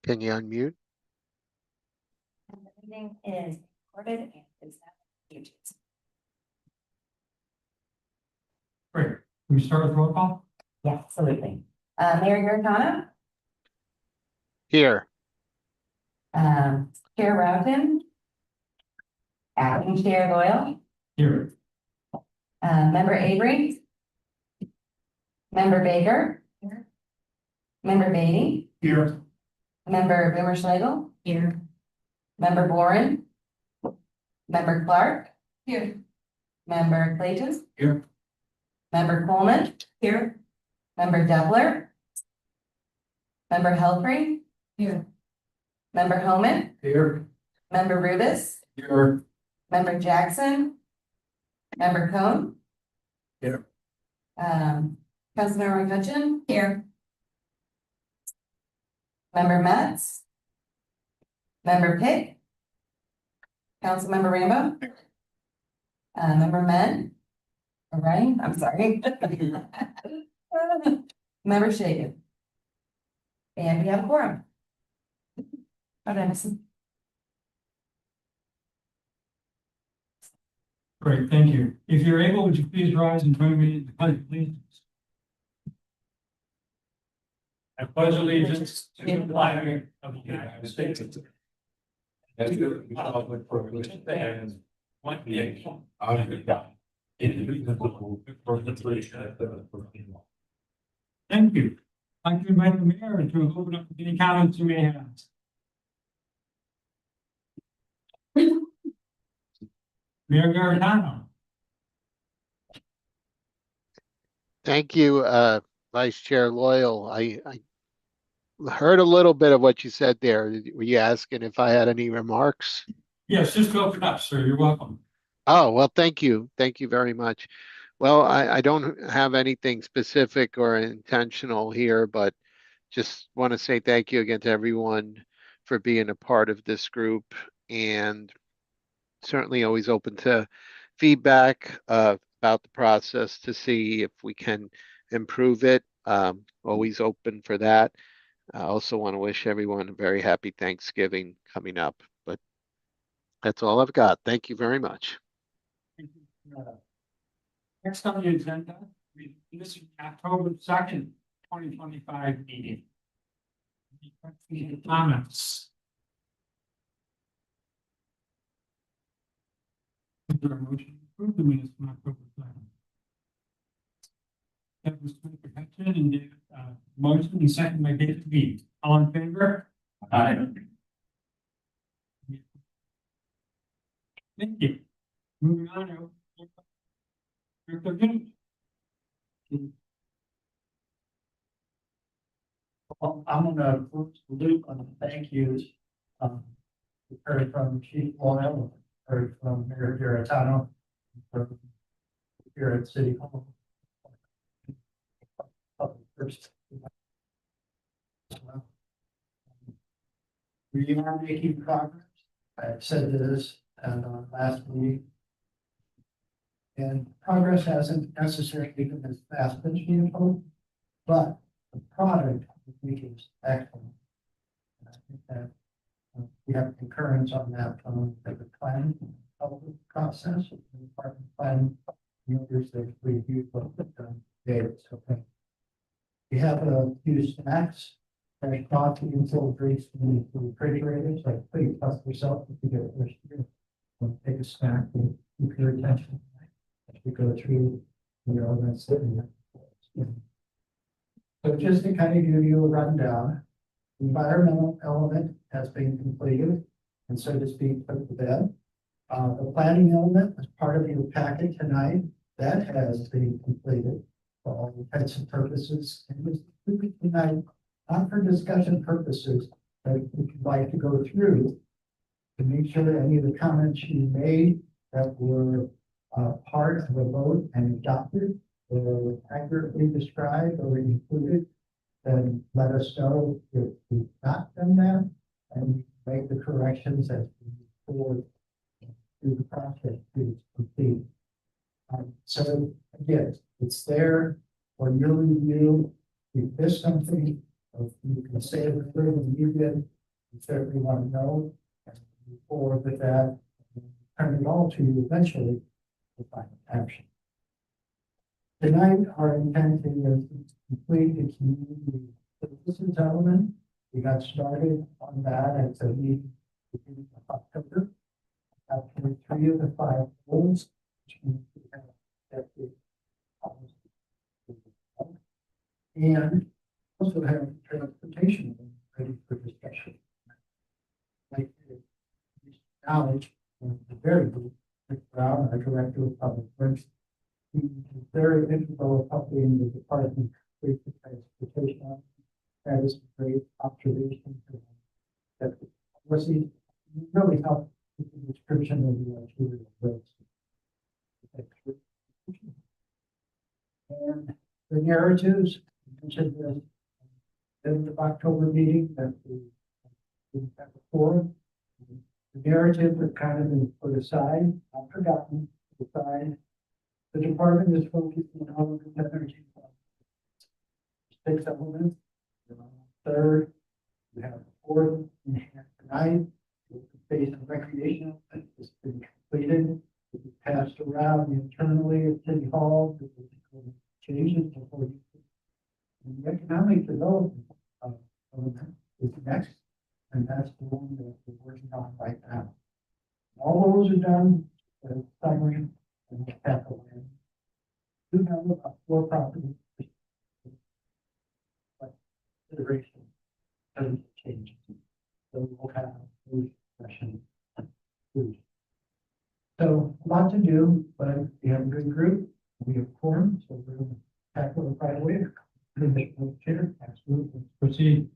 Can you unmute? And the meeting is recorded and is now YouTube. Great. Can we start with roll call? Yeah, absolutely. Mayor Giordano, Here. Chair Roughton, Acting Chair Doyle, Here. Member Avery, Member Baker, Member Beatty, Here. Member Boomer Schlegel, here, Member Boren, Member Clark, here, Member Clayton, Here. Member Coleman, here, Member Dubler, Member Helfrey, here, Member Homan, Here. Member Rubis, Here. Member Jackson, Member Cohn. Here. Councilmember McCutcheon, here. Member Metz. Member Pick. Councilmember Rambo. Member Men. All right, I'm sorry. Member Shagan. And we have a quorum. Oh, Dennison. Great, thank you. If you're able, would you please rise and join me in the pledge of allegiance? I pledge allegiance to the flag of the United States and to the republic for which it stands, one nation, under God, indivisible, with liberty and justice. Thank you. I'd like to invite the mayor to open up any comments you may have. Mayor Giordano. Thank you, Vice Chair Loyal. I heard a little bit of what you said there. Were you asking if I had any remarks? Yes, just open up, sir. You're welcome. Oh, well, thank you. Thank you very much. Well, I don't have anything specific or intentional here, but just want to say thank you again to everyone for being a part of this group, and certainly always open to feedback about the process to see if we can improve it. Always open for that. I also want to wish everyone a very happy Thanksgiving coming up, but that's all I've got. Thank you very much. Next on the agenda, this is October 2nd, 2025 meeting. Any questions or comments? Is there a motion to approve the minutes from October 2nd? That was Mr. Hudson and David, motion and second by David B. All in favor? Aye. Thank you. Moving on. Director Gibbs. Well, I'm gonna loop on the thank yous. We heard from Chief Loyal, heard from Mayor Giordano, from here at City Hall. First. We are making progress. I said this and last week. And progress hasn't necessarily been as fast as we hoped, but the product I think is excellent. And I think that we have concurrence on that from the planning public process, the department planning. There's the review of the data. So we have a few snacks. Fresh coffee and cold drinks in the refrigerators. Like please trust yourself if you get it first year. Take a snack and keep your attention as we go through the elements that we have. So just to kind of give you a rundown, the environmental element has been completed and so to speak put to bed. The planning element is part of your packet tonight. That has been completed for all intents and purposes. And was completed tonight, not for discussion purposes, but if you'd like to go through to make sure that any of the comments you made that were part of the vote and adopted or accurately described or included, then let us know if we've not done that and make the corrections as we move forward through the process to complete. So again, it's there for your review. If there's something, you can say it further than you did, we certainly want to know and move forward with that. And turn it all to you eventually to final action. Tonight, our intent is to complete the community services element. We got started on that at the meeting beginning of October. After 3 of the 5 goals, which means we have effective policy. And also have transportation ready for discussion. Like to acknowledge the very good Rick Brown, our Director of Public Works. He is very integral in helping the Department of Transportation. That is a great observation. That the policy really helped with the description of the arterial roads. And the narratives, I mentioned this in the October meeting that we had before. The narrative has kind of been put aside, not forgotten, put aside. The department is focused on all of its energy. 6 elements. Third, we have the 4th, enhanced tonight. The phase of recreation has been completed. It was passed around internally at City Hall. Changes before you. And the economic development element is next, and that's the one that we're working on right now. All those are done, summary and capital plan. We have about 4 properties. But consideration doesn't change. So we'll have those discussions. So a lot to do, but we have a good group. We have quorum, so we're going to tackle it right away. Absolutely. Proceed.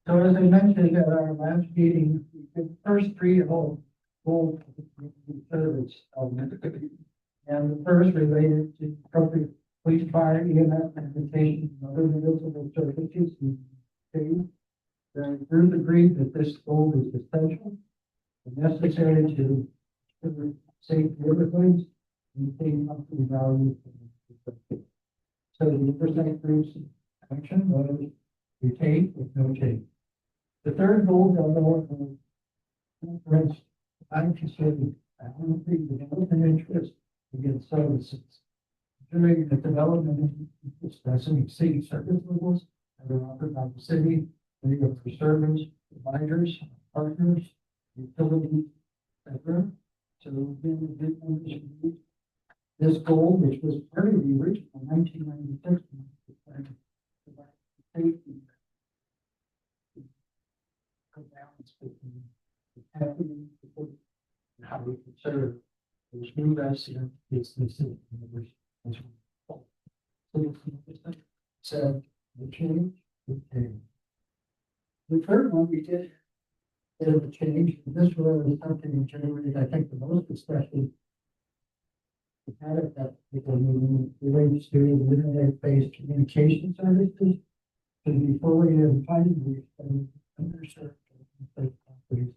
So as I mentioned at our last meeting, the first 3 goals service element. And the first related to appropriate police, fire, EMS, sanitation, and other municipal services. The group agreed that this goal is essential and necessary to safe neighborhoods and maintain company values. So the Oversight group's action was retain with no change. The third goal, was I'm considering balancing the development interest against services. During the development, discussing exceeding service levels that are offered by the city, for service providers, partners, utilities, etc. So this goal, which was part of the original 1996 safety balance between the happening and how we can serve those new resident businesses as well. So the change, the third one we did bit of a change. This was something that generated, I think, the most discussion. We had at that particular meeting related to the internet-based communication services to be fully and finally underserved properties.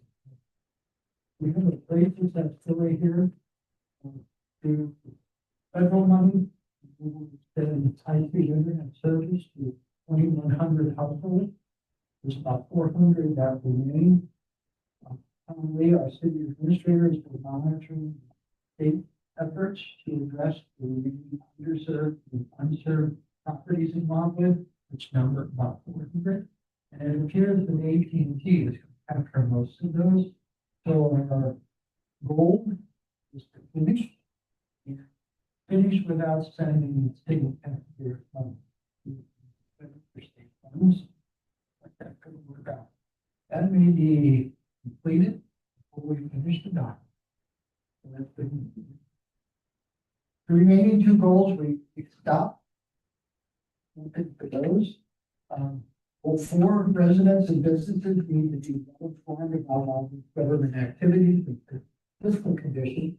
We have a places that's still right here. To federal money, we will extend high-speed internet service to 2,100 households. There's about 400 that remain. Currently, our city administrators are monitoring state efforts to address the remaining underserved and unserved properties involved with, which number about 400. And it appears that AT&T is going to capture most of those. So our goal is to finish without sending state taxpayer funds. State funds, like that could work out. That may be completed before we finish the document. So that's good. The remaining 2 goals we stopped. For those, all 4 residents and businesses need to be well informed about all the government activities and fiscal condition.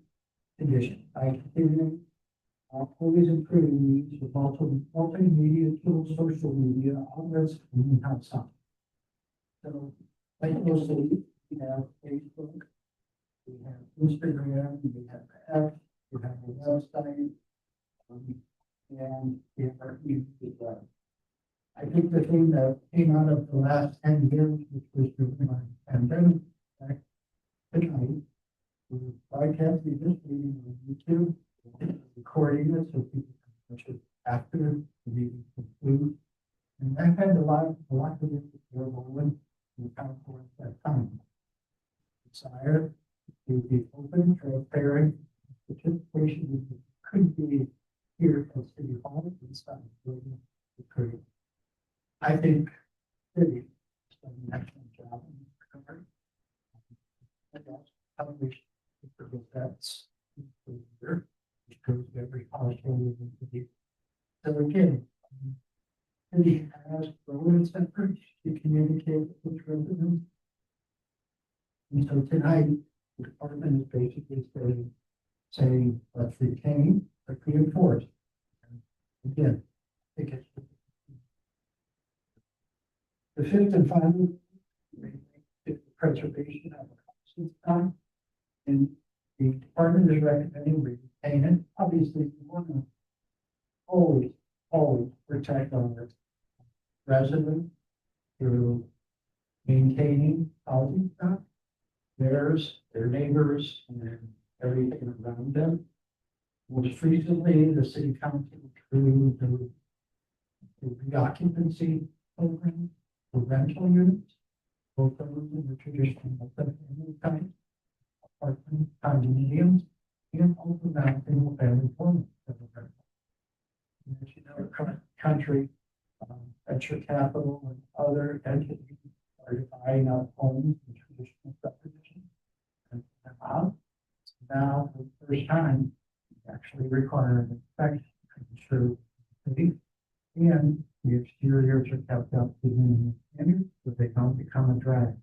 I continue always improving needs with multimedia tools, social media, outlets, and outside. So, like mostly, we have Facebook, we have Instagram, we have X, we have a website, and we have our YouTube as well. I think the thing that came out of the last 10 years, which was driven by the pandemic, back tonight, we broadcasting this meeting on YouTube, recording it so people can watch it after the meeting concludes. And that had a lot of it for Roland and council at that time. Desire to be open, transparent, participation could be here at City Hall and stuff. I think city has done an excellent job in this regard. And that's how we should forget that's here, because every household in the city. So again, city has Roland Center to communicate with residents. And so tonight, the department is basically saying, let's retain, let's reinforce. And again, I think it's the fifth and final, the preservation of the system. And the department is recommending we retain it. Obviously, we want to always protect our residents through maintaining housing stock, theirs, their neighbors, and everything around them. Most recently, the city council through the reoccupancy program for rental units, both of them in the traditional multi-family type, apartment condominiums, and also now single family homes. And as you know, across the country, venture capital and other entities are buying up homes in traditional subdivisions. And now, for the first time, actually require an inspection to ensure safety, and the exteriors are kept up to minimum standards so they don't become a drag.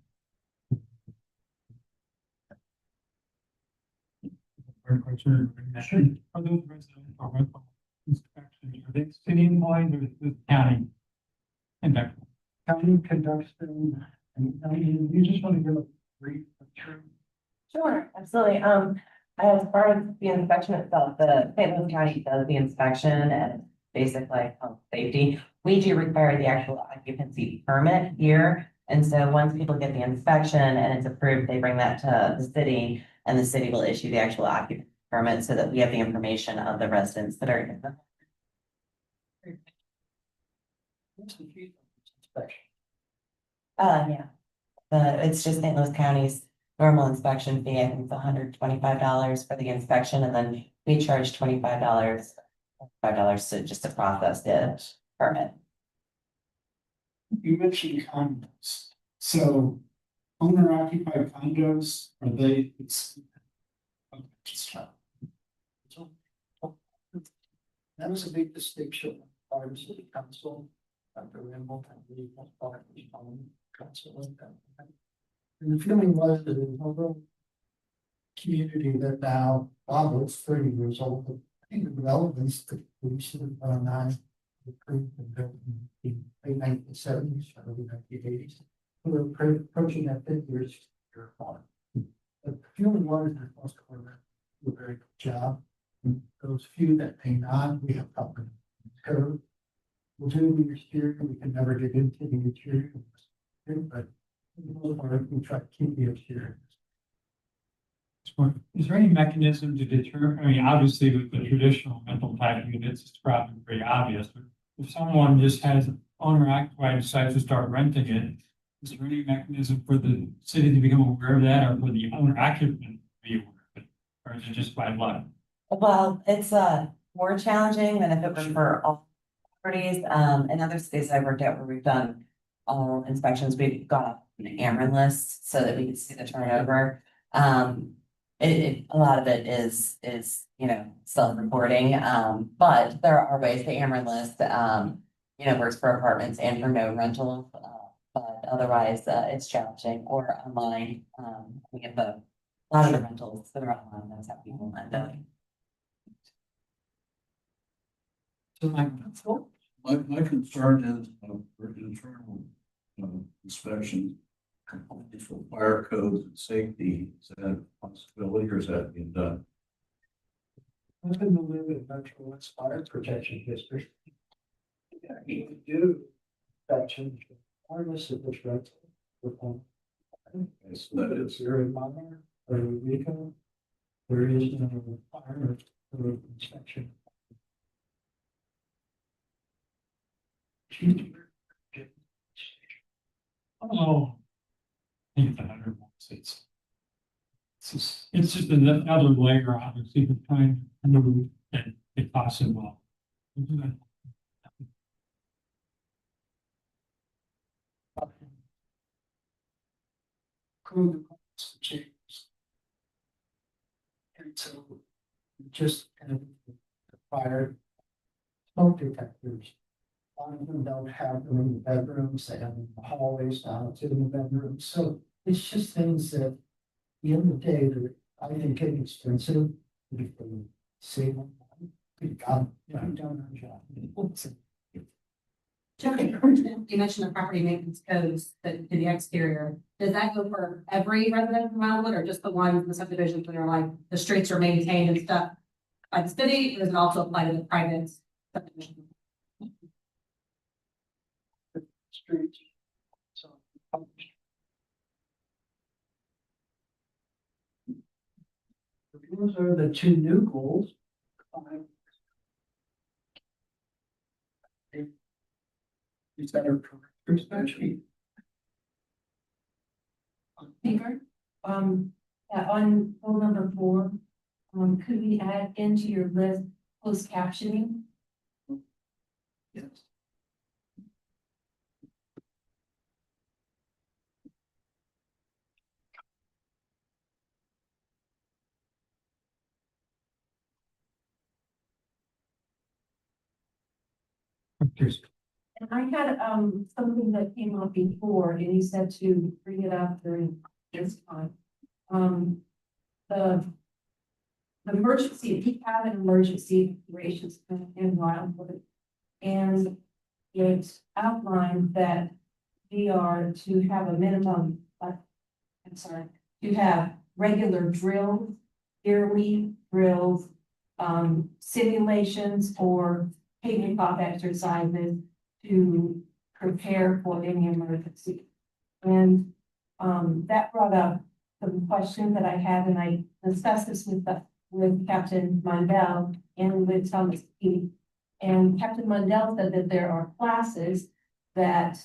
Question. Are those residents or rental inspections, are they city employees or the county? Conduct. County conducts them, and I mean, you just want to give a brief picture. Sure, absolutely. As far as the inspection itself, the St. Louis County does the inspection and basic like health safety. We do require the actual occupancy permit here. And so once people get the inspection and it's approved, they bring that to the city and the city will issue the actual occupancy permit so that we have the information of the residents that are in them. What's the fee for this inspection? Yeah. It's just St. Louis County's normal inspection fee. I think it's $125 for the inspection, and then we charge $25 to just to process the permit. You mentioned condos, so owner occupied condos, are they? That was a big distinction by the city council. Dr. Ramble, I believe, was part of the council. And the feeling was that it was a little community that now, Bob was 30 years old, but I think the relevance that we should have done on approved and built in the late 1970s, early 1980s. We were approaching that 50 years. But the feeling was that most of them do a very good job. And those few that may not, we have covered code. We'll do the exterior, we can never get into the interior, but for the most part, we try to keep the exterior. Is there any mechanism to determine, I mean, obviously with the traditional rental type units, it's probably pretty obvious, but if someone just has owner occupied, decides to start renting it, is there any mechanism for the city to become aware of that or for the owner occupant to be aware of it? Or is it just by luck? Well, it's more challenging than if it were for all properties. In other cities I worked at where we've done all inspections, we've got an Ameren list so that we can see the turnover. A lot of it is, you know, self-reporting, but there are ways the Ameren list, you know, works for apartments and for no rental, but otherwise, it's challenging or online. We have a lot of the rentals that are online, that's how people end up. So my concern is for internal inspection, completely for fire codes and safety, is that a possibility or is that being done? I've been to live in Metro West Fire Protection District. Yeah, you do inspection, regardless of which rental. Yes, that is. Zero minor or Rico, there is no requirement for inspection. Oh. I think it's 100 volts. It's just another layer, obviously, to trying to move and it costs involved. Crew changes. And so just kind of fire smoke detectors. A lot of them don't have them in the bedrooms, they have them in the hallways, down to the bedrooms, so it's just things that. At the end of the day, that I think inexpensive, if they save on. Good God, yeah, I've done our job. Chuck, you mentioned the property maintenance codes that to the exterior. Does that go for every resident in Wildwood or just the ones in the subdivisions that are like the streets are maintained and stuff by the city? Or does it also apply to the private subdivision? Streets. So. Those are the two new goals. Is that our perspective? Speaker, on goal number 4, could we add into your list closed captioning? Yes. And I had, something that came up before, and you said to bring it up during this time. The emergency, if you have an emergency operations plan in Wildwood, and it outlined that we are to have a minimum, to have regular drills, yearly drills, simulations or tabletop exercises to prepare for any emergency. And that brought up some questions that I had, and I discussed this with Captain Mundell and with Thomas P. And Captain Mundell said that there are classes that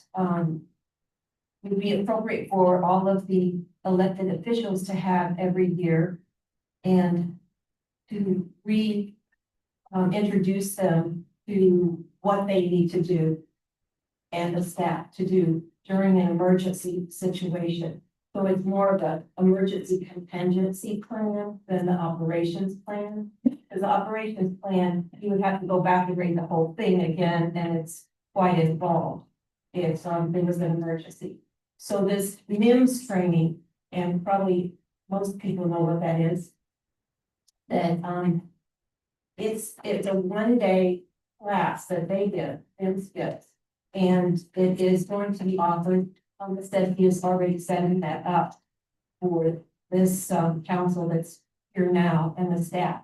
would be appropriate for all of the elected officials to have every year, and to introduce them to what they need to do and the staff to do during an emergency situation. So it's more of an emergency contingency plan than the operations plan. Because the operations plan, you would have to go back and read the whole thing again, and it's quite involved if there was an emergency. So this NIMS training, and probably most people know what that is, that it's a 1-day class that they did, NIMS gets, and it is going to be offered. Instead, he is already setting that up for this council that's here now and the staff.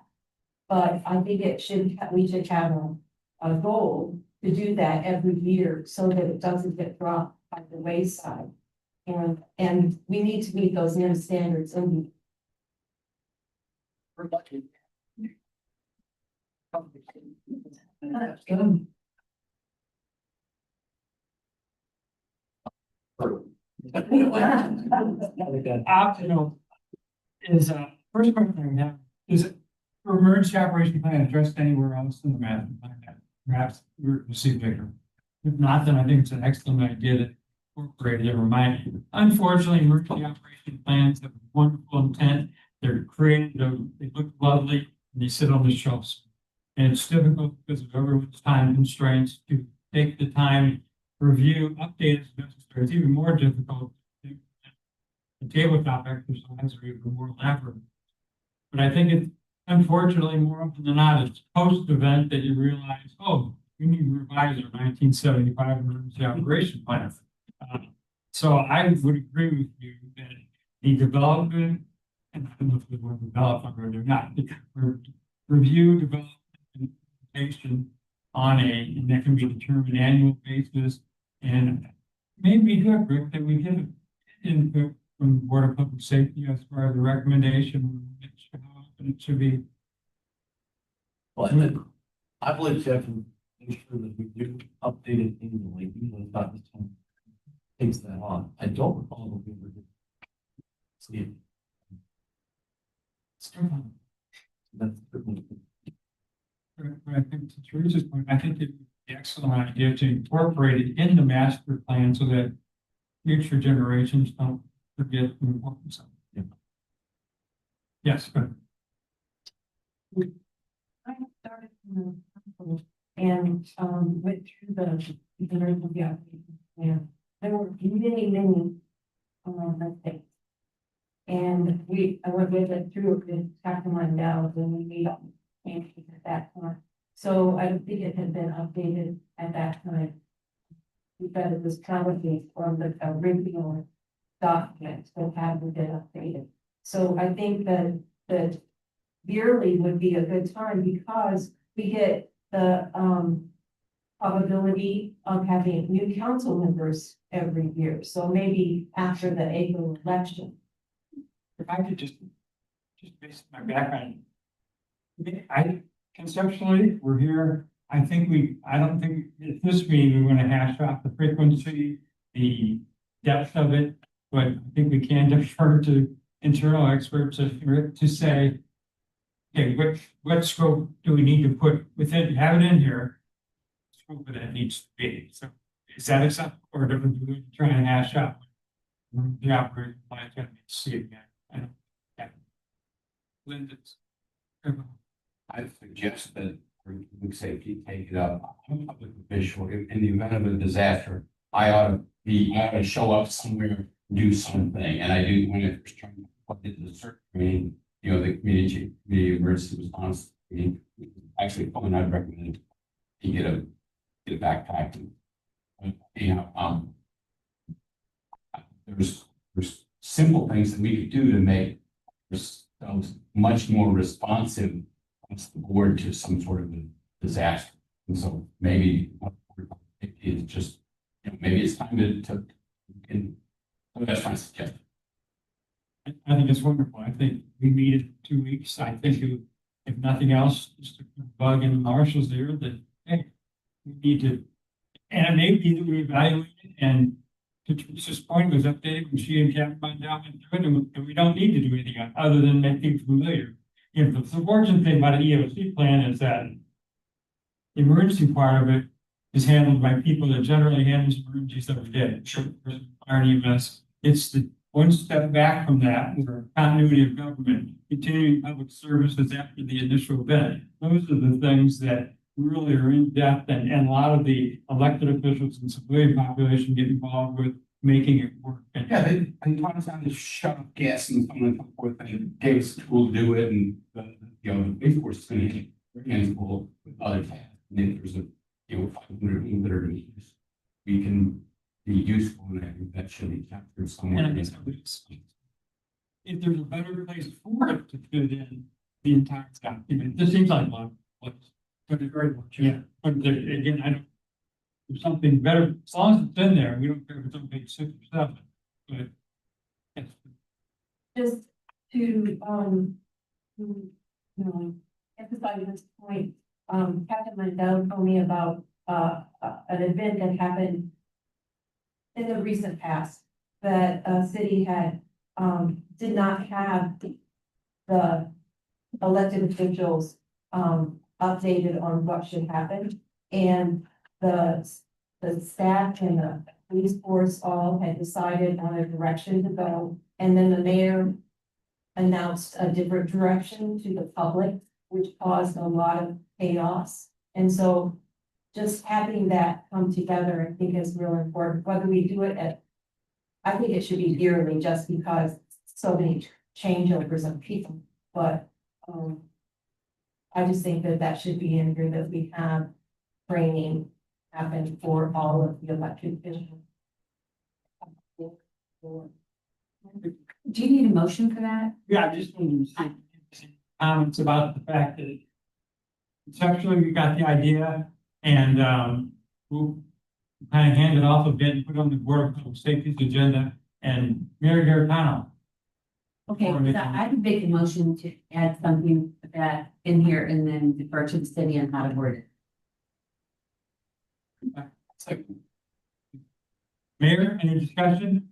But I think we should have a goal to do that every year so that it doesn't get dropped by the wayside. And we need to meet those NIM standards, and We're lucky. Optional is, first question I have, is it for emergency operation plan addressed anywhere else in the master plan? Perhaps we're see bigger. If not, then I think it's an excellent idea to incorporate it. Remind you. Unfortunately, emergency operation plans have wonderful intent. They're created, they look lovely, and they sit on the shelves. And it's difficult because of everyone's time constraints to take the time, review, update as necessary. It's even more difficult to the tabletop exercise or even more elaborate. But I think it's unfortunately more often than not, it's post-event that you realize, oh, we need to revise our 1975 emergency operation plan. So I would agree with you that the development, and I don't know if we want to develop or not, review, development, and implementation on and that can be determined annual basis, And maybe we do agree that we get input from the Board of Public Safety as far as the recommendation. It should be. Well, and then I believe you have to make sure that we do update it annually, even though it's not this time. Takes that on. I don't recall that we ever did. See it. That's certainly. But I think to Teresa's point, I think it'd be an excellent idea to incorporate it in the master plan so that future generations don't forget the importance of it. Yes, but I started in the council and went through the original application plan. There were many mistakes. And I went with it through with Captain Dowd and we made changes at that time. So I don't think it had been updated at that time. Because it was probably from the original document that hadn't been updated. So I think that yearly would be a good time because we get the probability of having new council members every year. So maybe after the April election. if I could just base my background. I conceptually, we're here, I don't think at this meeting, we want to hash out the frequency, the depth of it. But I think we can defer to internal experts to say, okay, what scope do we need to put within, have it in here? Scope of that needs to be, so is that acceptable, or do we try and hash out? The operating plan's gonna be to see it again, I don't, yeah. Linda's. I suggest that for public safety, take it up. I'm a public official. In the event of a disaster, I ought to show up somewhere, do something. And I do, when I first joined, what did the CERT training, the community emergency response training, actually, Paul I'd recommend you get a backpack. And, there's simple things that we could do to make ourselves much more responsive as the board to some sort of a disaster. And so maybe it's just, maybe it's time that's my suggestion. I think it's wonderful. I think we meet in 2 weeks. I think if nothing else, just a bug in the marshals there that, hey, we need to, and it may be that we evaluate it and to Teresa's point was updated when she and Captain went down and through it, and we don't need to do anything other than make things familiar. The fortunate thing about an EOC plan is that the emergency part of it is handled by people that generally handles emergencies every day. Fire EMS. It's the one step back from that, where continuity of government, continuing public services after the initial event. Those are the things that really are in depth, and a lot of the elected officials and civilian population get involved with making it work. Yeah, they taught us how to shut off gas and so on and so forth, and gave us a tool to do it, and the police force is going to get their hands full with other tasks. And if there's 500 people that are going to use, we can be useful, and I think that should be captured somewhere. And if there's a better place for it to fit in the entire document, this seems like one place. But it's very much, yeah. But again, I don't. There's something better, as long as it's in there, we don't care if it's on page 6 or 7. But yes. Just to, emphasize this point, Captain Mandel told me about, an event that happened in the recent past, that a city had, did not have the elected officials, updated on what should happen. And the staff and the police force all had decided on a direction to go. And then the mayor announced a different direction to the public, which caused a lot of chaos. And so just having that come together, I think is real important, whether we do it I think it should be yearly just because so many changeovers of people, but, I just think that should be in here, that we have training happen for all of the elected officials. Do you need a motion for that? Yeah, I just wanted to say comments about the fact that conceptually we got the idea, and kind of hand it off a bit and put on the Board of Public Safety's agenda, and Mayor Garetano. Okay, Or so make a- I would make a motion to add something that in here and then defer to the city on how to word it. Mayor, any discussion?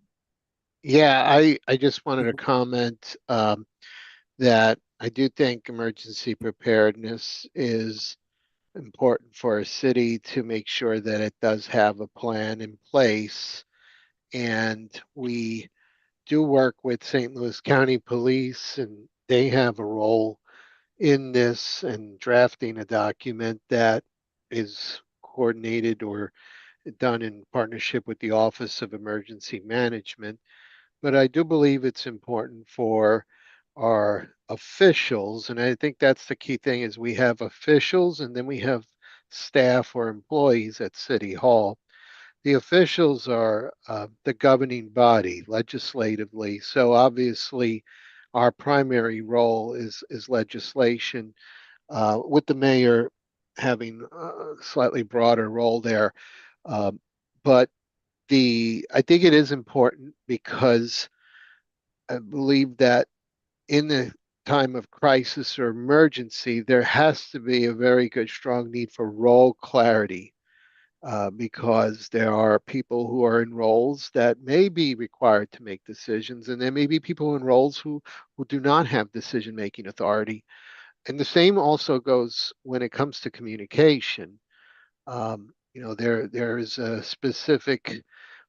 Yeah, I just wanted to comment that I do think emergency preparedness is important for a city to make sure that it does have a plan in place. And we do work with St. Louis County Police, and they have a role in this and drafting a document that is coordinated or done in partnership with the Office of Emergency Management. But I do believe it's important for our officials, and I think that's the key thing is we have officials and then we have staff or employees at City Hall. The officials are the governing body legislatively, so obviously our primary role is legislation, with the mayor having a slightly broader role there. Um, but I think it is important because I believe that in the time of crisis or emergency, there has to be a very good, strong need for role clarity, because there are people who are in roles that may be required to make decisions, and there may be people in roles who do not have decision-making authority. And the same also goes when it comes to communication. There is a specific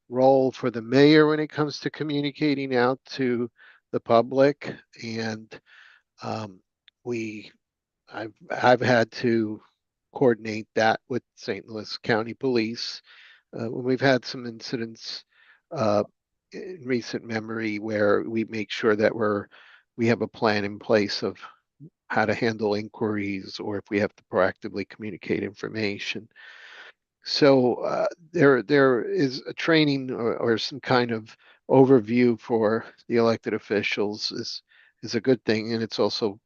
role for the mayor when it comes to communicating out to the public, and um, we I've had to coordinate that with St. Louis County Police when we've had some incidents uh, in recent memory where we make sure that we have a plan in place of how to handle inquiries or if we have to proactively communicate information. So there is a training or some kind of overview for the elected officials is a good thing, and it's also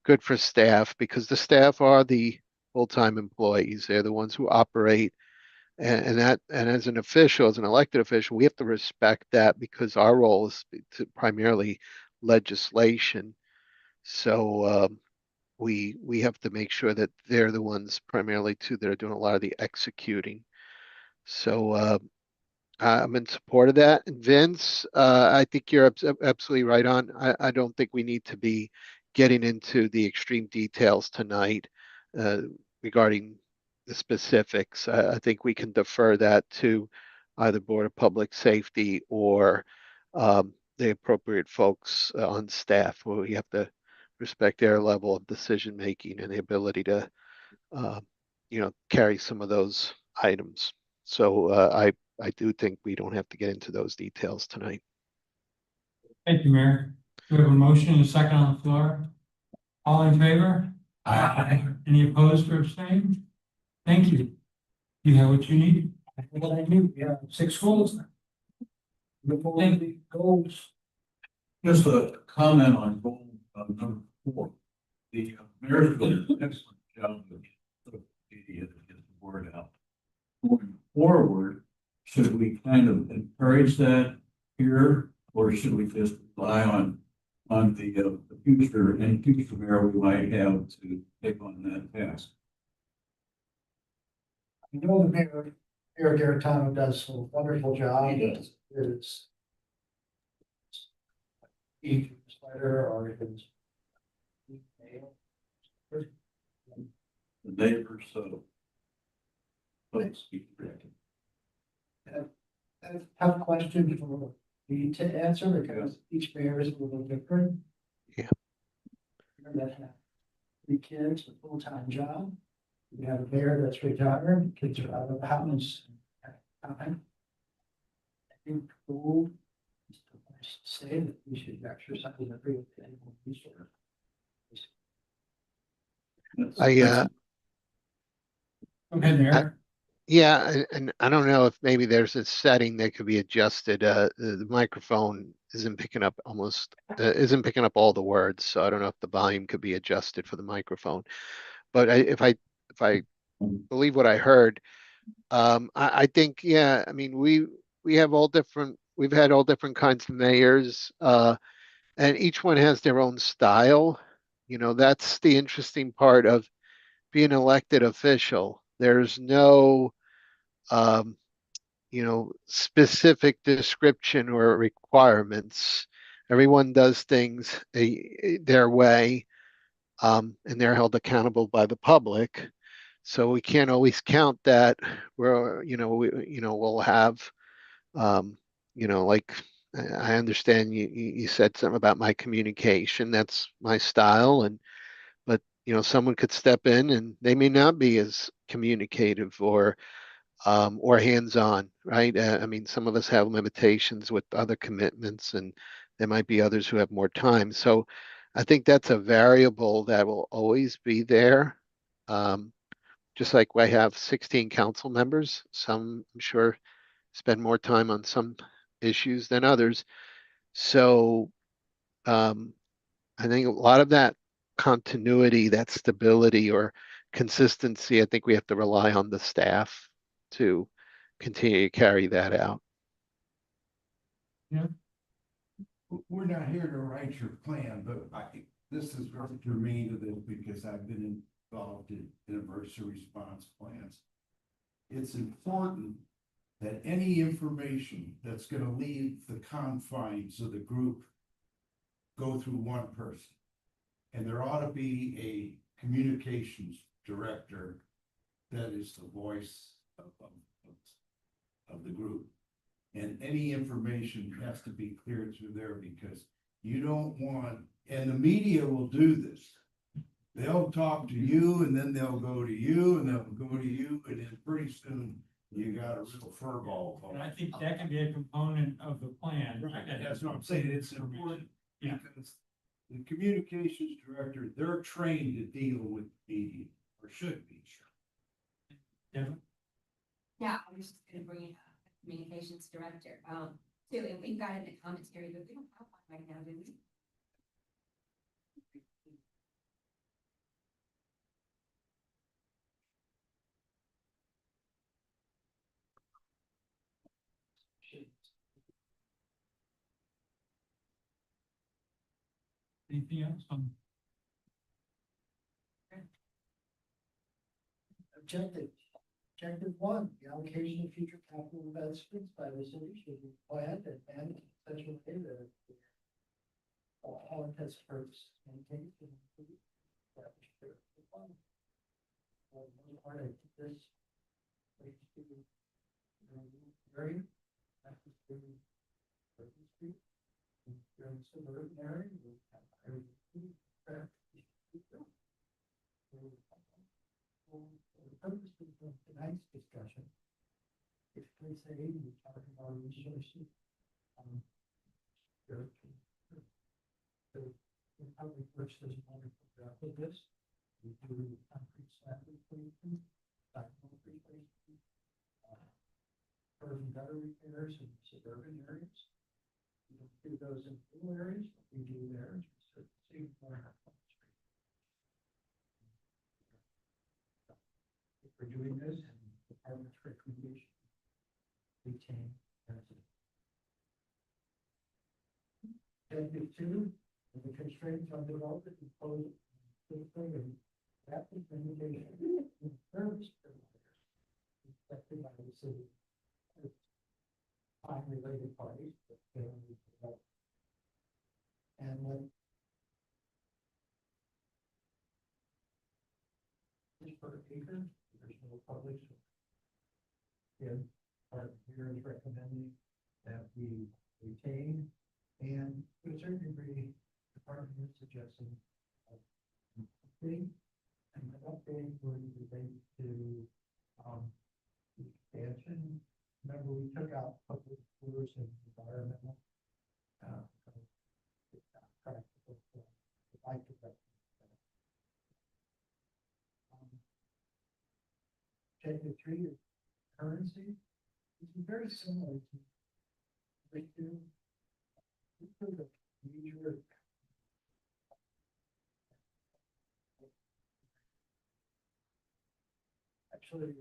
good for staff because the staff are the full-time employees. They're the ones who operate, and as an official, as an elected official, we have to respect that because our role is to primarily legislation. So we have to make sure that they're the ones primarily too that are doing a lot of the executing. So I'm in support of that. And Vince, I think you're absolutely right on. I don't think we need to be getting into the extreme details tonight uh, regarding the specifics. I think we can defer that to either Board of Public Safety or the appropriate folks on staff, where we have to respect their level of decision making and the ability to, uh, carry some of those items. So I do think we don't have to get into those details tonight. Thank you, Mayor. We have a motion and a second on the floor. All in favor? Aye. Any opposed or abstained? Thank you. You have what you need? What I knew, yeah, 6 goals. Before the goals. Just a comment on goal number 4. The mayor's doing an excellent job of sort of getting the word out. Going forward, should we kind of encourage that here, or should we just rely on the future and future mayor we might have to take on that task? I know the Mayor Garetano does a wonderful job. It's each letter or his email. The neighbors, so. Let's keep it. That's a tough question for me to answer because each mayor is a little different. Yeah. That have 3 kids, a full-time job. We have a mayor that's retired, kids are out of the house. I think school is the place to say that we should exercise every available resource. I Go ahead, Mayor. Yeah, and I don't know if maybe there's a setting that could be adjusted. The microphone isn't picking up isn't picking up all the words, so I don't know if the volume could be adjusted for the microphone. But if I believe what I heard, I think, yeah, I mean, we have all different, we've had all different kinds of mayors, and each one has their own style. You know, that's the interesting part of being an elected official. There's no, um, specific description or requirements. Everyone does things their way, and they're held accountable by the public. So we can't always count that. We'll have, um, like I understand you said something about my communication. That's my style, and but someone could step in and they may not be as communicative or hands-on, right? I mean, some of us have limitations with other commitments, and there might be others who have more time. So I think that's a variable that will always be there. Um, just like I have 16 council members, some I'm sure spend more time on some issues than others. So um, I think a lot of that continuity, that stability or consistency, I think we have to rely on the staff to continue to carry that out. We're not here to write your plan, but this is very germane to this because I've been involved in emergency response plans. It's important that any information that's gonna leave the confines of the group go through one person. And there ought to be a communications director that is the voice of the group. And any information has to be cleared through there because you don't want, and the media will do this. They'll talk to you and then they'll go to you and they'll go to you and then pretty soon you got a real furball. And I think that can be a component of the plan. Right, that's what I'm saying, it's important. Yeah. Because the communications director, they're trained to deal with media, or should be. Devin? Yeah, I was just gonna bring in a communications director, too, and we've got it in the comments area, but we don't have one right now, do we? Anything else on? Objective one, the allocation of future capital investments by the city should be planned and managed in such a way that all intents and purposes maintained and included. One part of this. Area. That's the street. During suburban area. We have area. For the purpose of tonight's discussion, if we say we talk about resources, we probably push this wonderful job with this. We do concrete slab replacement, sidewalk replacement, curb and gutter repairs in suburban areas. We don't do those in rural areas, but we do there. So see more. If we're doing this, and the department's recommendation, retain residents. Objective two, and the constraints on development and closing and that recommendation in service providers expected by the city. Time related parties, but family development. And when per acre, there's no public. Again, part here is recommending that we retain and to a certain degree, the department is suggesting update and the update would relate to expansion. Remember, we took out public tours and environmental. Practical. Like to Objective three is currency. It's very similar to we do. We do the major. Actually,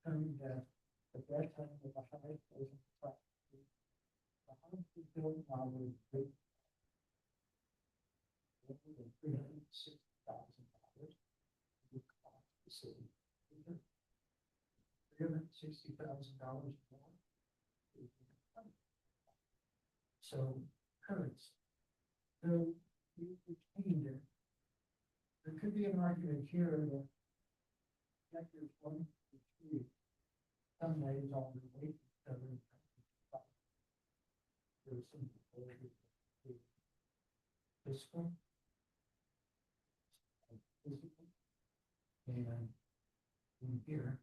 determined that at that time, the highest was in fact, the house was built on the $360,000. Would cost the city $360,000 more. So, currents. So, you retained it. There could be an argument here that chapters 1 to 3, some ways on the way to 7. There's some ability to fiscal, physical, and in here,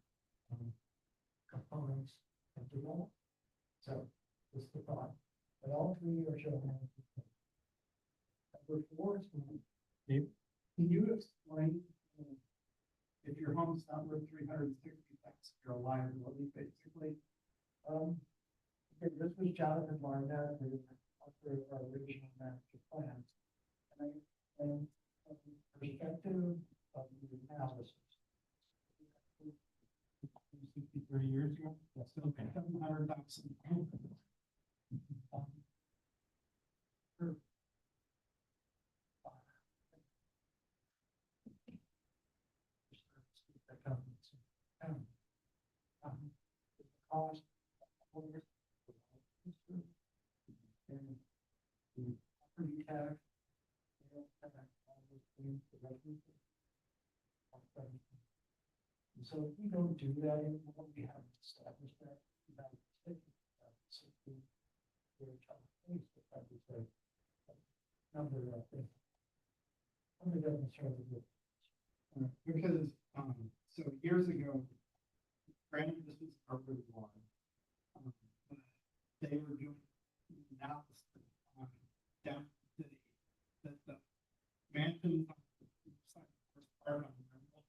components of development. So, just the thought, but all three are shown. Number 4 is can you explain if your home's not worth 360,000, you're a liability, basically? Okay, this was Jonathan Barnett, who author of our original master plan. And perspective of the analysis. 63 years ago, that's still 700,000. Cost. And the property tax. So if we don't do that anymore, we haven't established that. Very tough place, but that was a number of things. Something doesn't show the good. Because, so years ago, granted, this was urban one. They were doing analysis on down the city, that the mansions on the first part on the river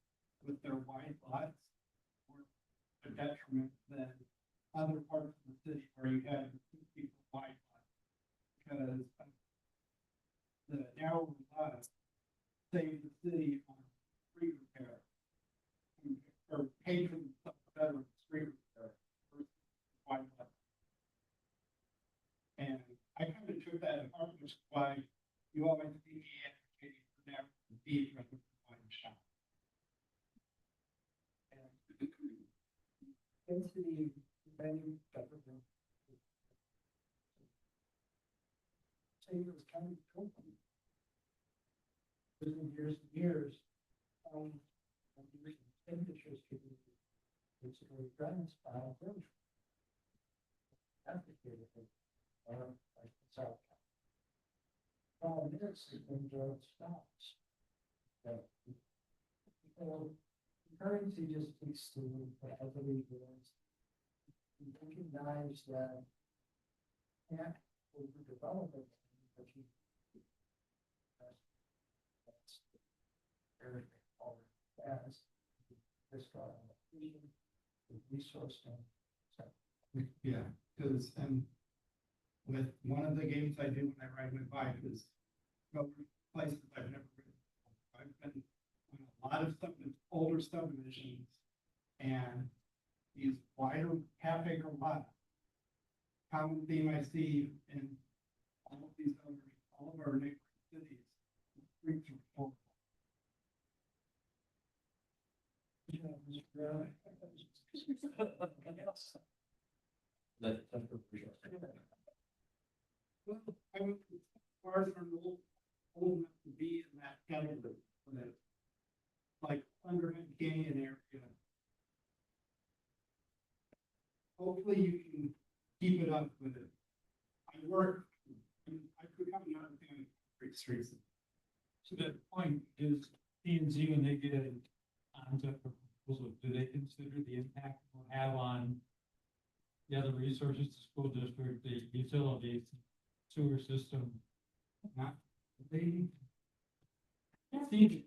with their wide lots were a detriment than other parts of the city where you had 50 wide lots. Because the narrow lots saved the city on street repair, or paid for the better street repair versus wide lot. And I kind of took that apart, which is why you always see me advocating for that deed rather than wide shop. Into the venue government. Say it was kind of cool. Within years and years, expenditures could be basically grants by a village. Advocated it, like the South. Problem is, when it stops. That, currency just speaks to the heavily bills. You recognize that can't overdevelop it, but you that's everything already has. This got the resource and so. Yeah, because and with one of the games I do when I ride my bike is go places I've never been. I've been on a lot of stuff, older subdivisions, and these wider half-acre lots. Common theme I see in all of these other, all of our neighboring cities, streets are full. Well, I would, as far as I'm old enough to be in that category, that like undereducated area. Hopefully you can keep it up with it. I could have another thing on great streets. So that point is P and Z, when they get onto a proposal, do they consider the impact it will have on the other resources, the school district, the utilities, sewer system? Not, they, see,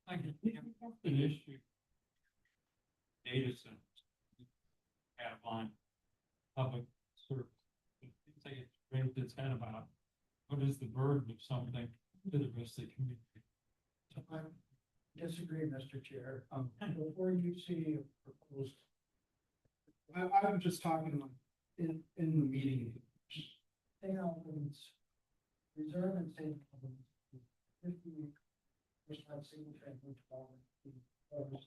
like, an issue. Data centers have on public service. It seems like it's raised its head about what is the burden of something to the rest of the community. I disagree, Mr. Chair. Before you see a proposed I'm just talking like in the meeting. State elements, reserve and state elements. If we just have single family development, we propose,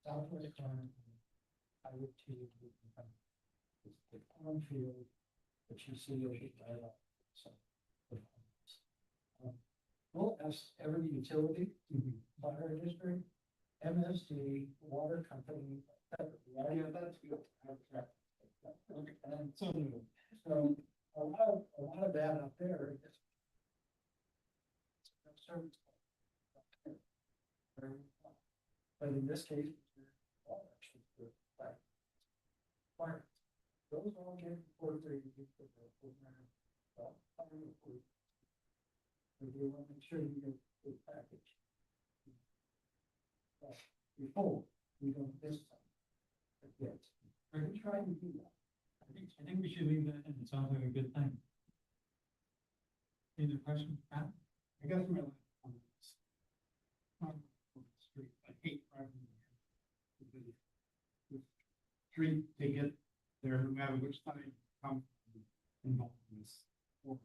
southwest arm, I would too, it's the cornfield that you see as you drive up. So. We'll ask every utility, water district, MSD, water company. Yeah, that's good. And so a lot of that up there is. Service. But in this case, all actually good, like, fire. Those all get reported. But you want to make sure you get the package. But before, we don't miss something. Yes, we're trying to do that. I think we should leave that, and it sounds like a good thing. Any other questions, Pat? I guess my last one is. On the street, I hate driving there. The street, they get there, no matter which side you come involved in this. Or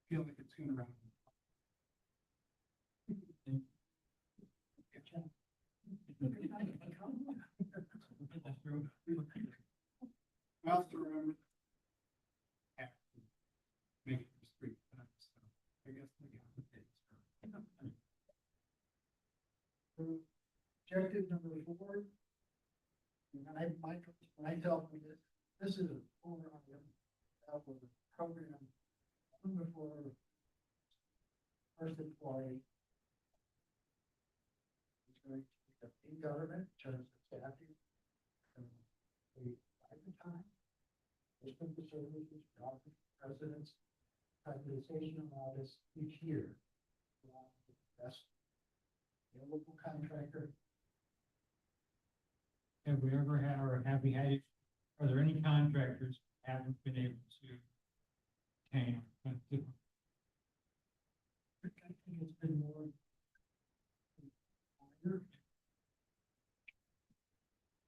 feel like it's gonna run. I also remember. Have to make it the street, so I guess they got the dates. Objective number 4. And when I tell them this is a overall of a program before first employee. It's going to be in government in terms of staffing. We like the time. System for services, office presidents, privatization of office each year. Best available contractor. Have we ever had, or have we had, are there any contractors who haven't been able to obtain? I think it's been more.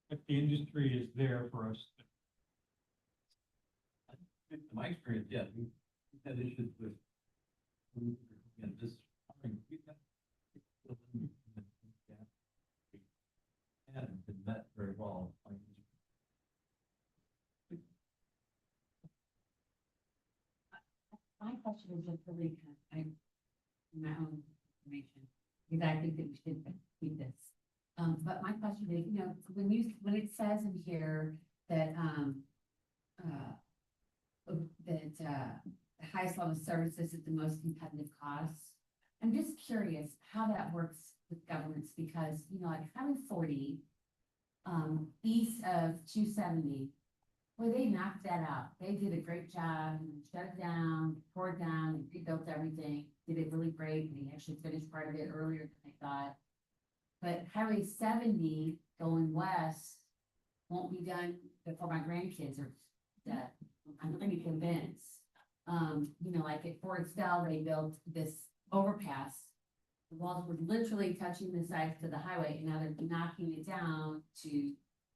But the industry is there for us. In my experience, yeah, we've had issues with. Again, this. Hadn't been met very well. My question is just really kind of, my own information, because I think that we should keep this. But my question is, when it says in here that, the highest level of services is the most competitive cost, I'm just curious how that works with governments, because, like Highway 40, east of 270, well, they knocked that out. They did a great job, shut it down, tore it down, rebuilt everything, did it really great. They actually finished part of it earlier than they thought. But Highway 70 going west won't be done before my grandkids are dead. I'm pretty convinced. Like at Fordsdale, they built this overpass. The walls were literally touching the sides of the highway, and now they're knocking it down to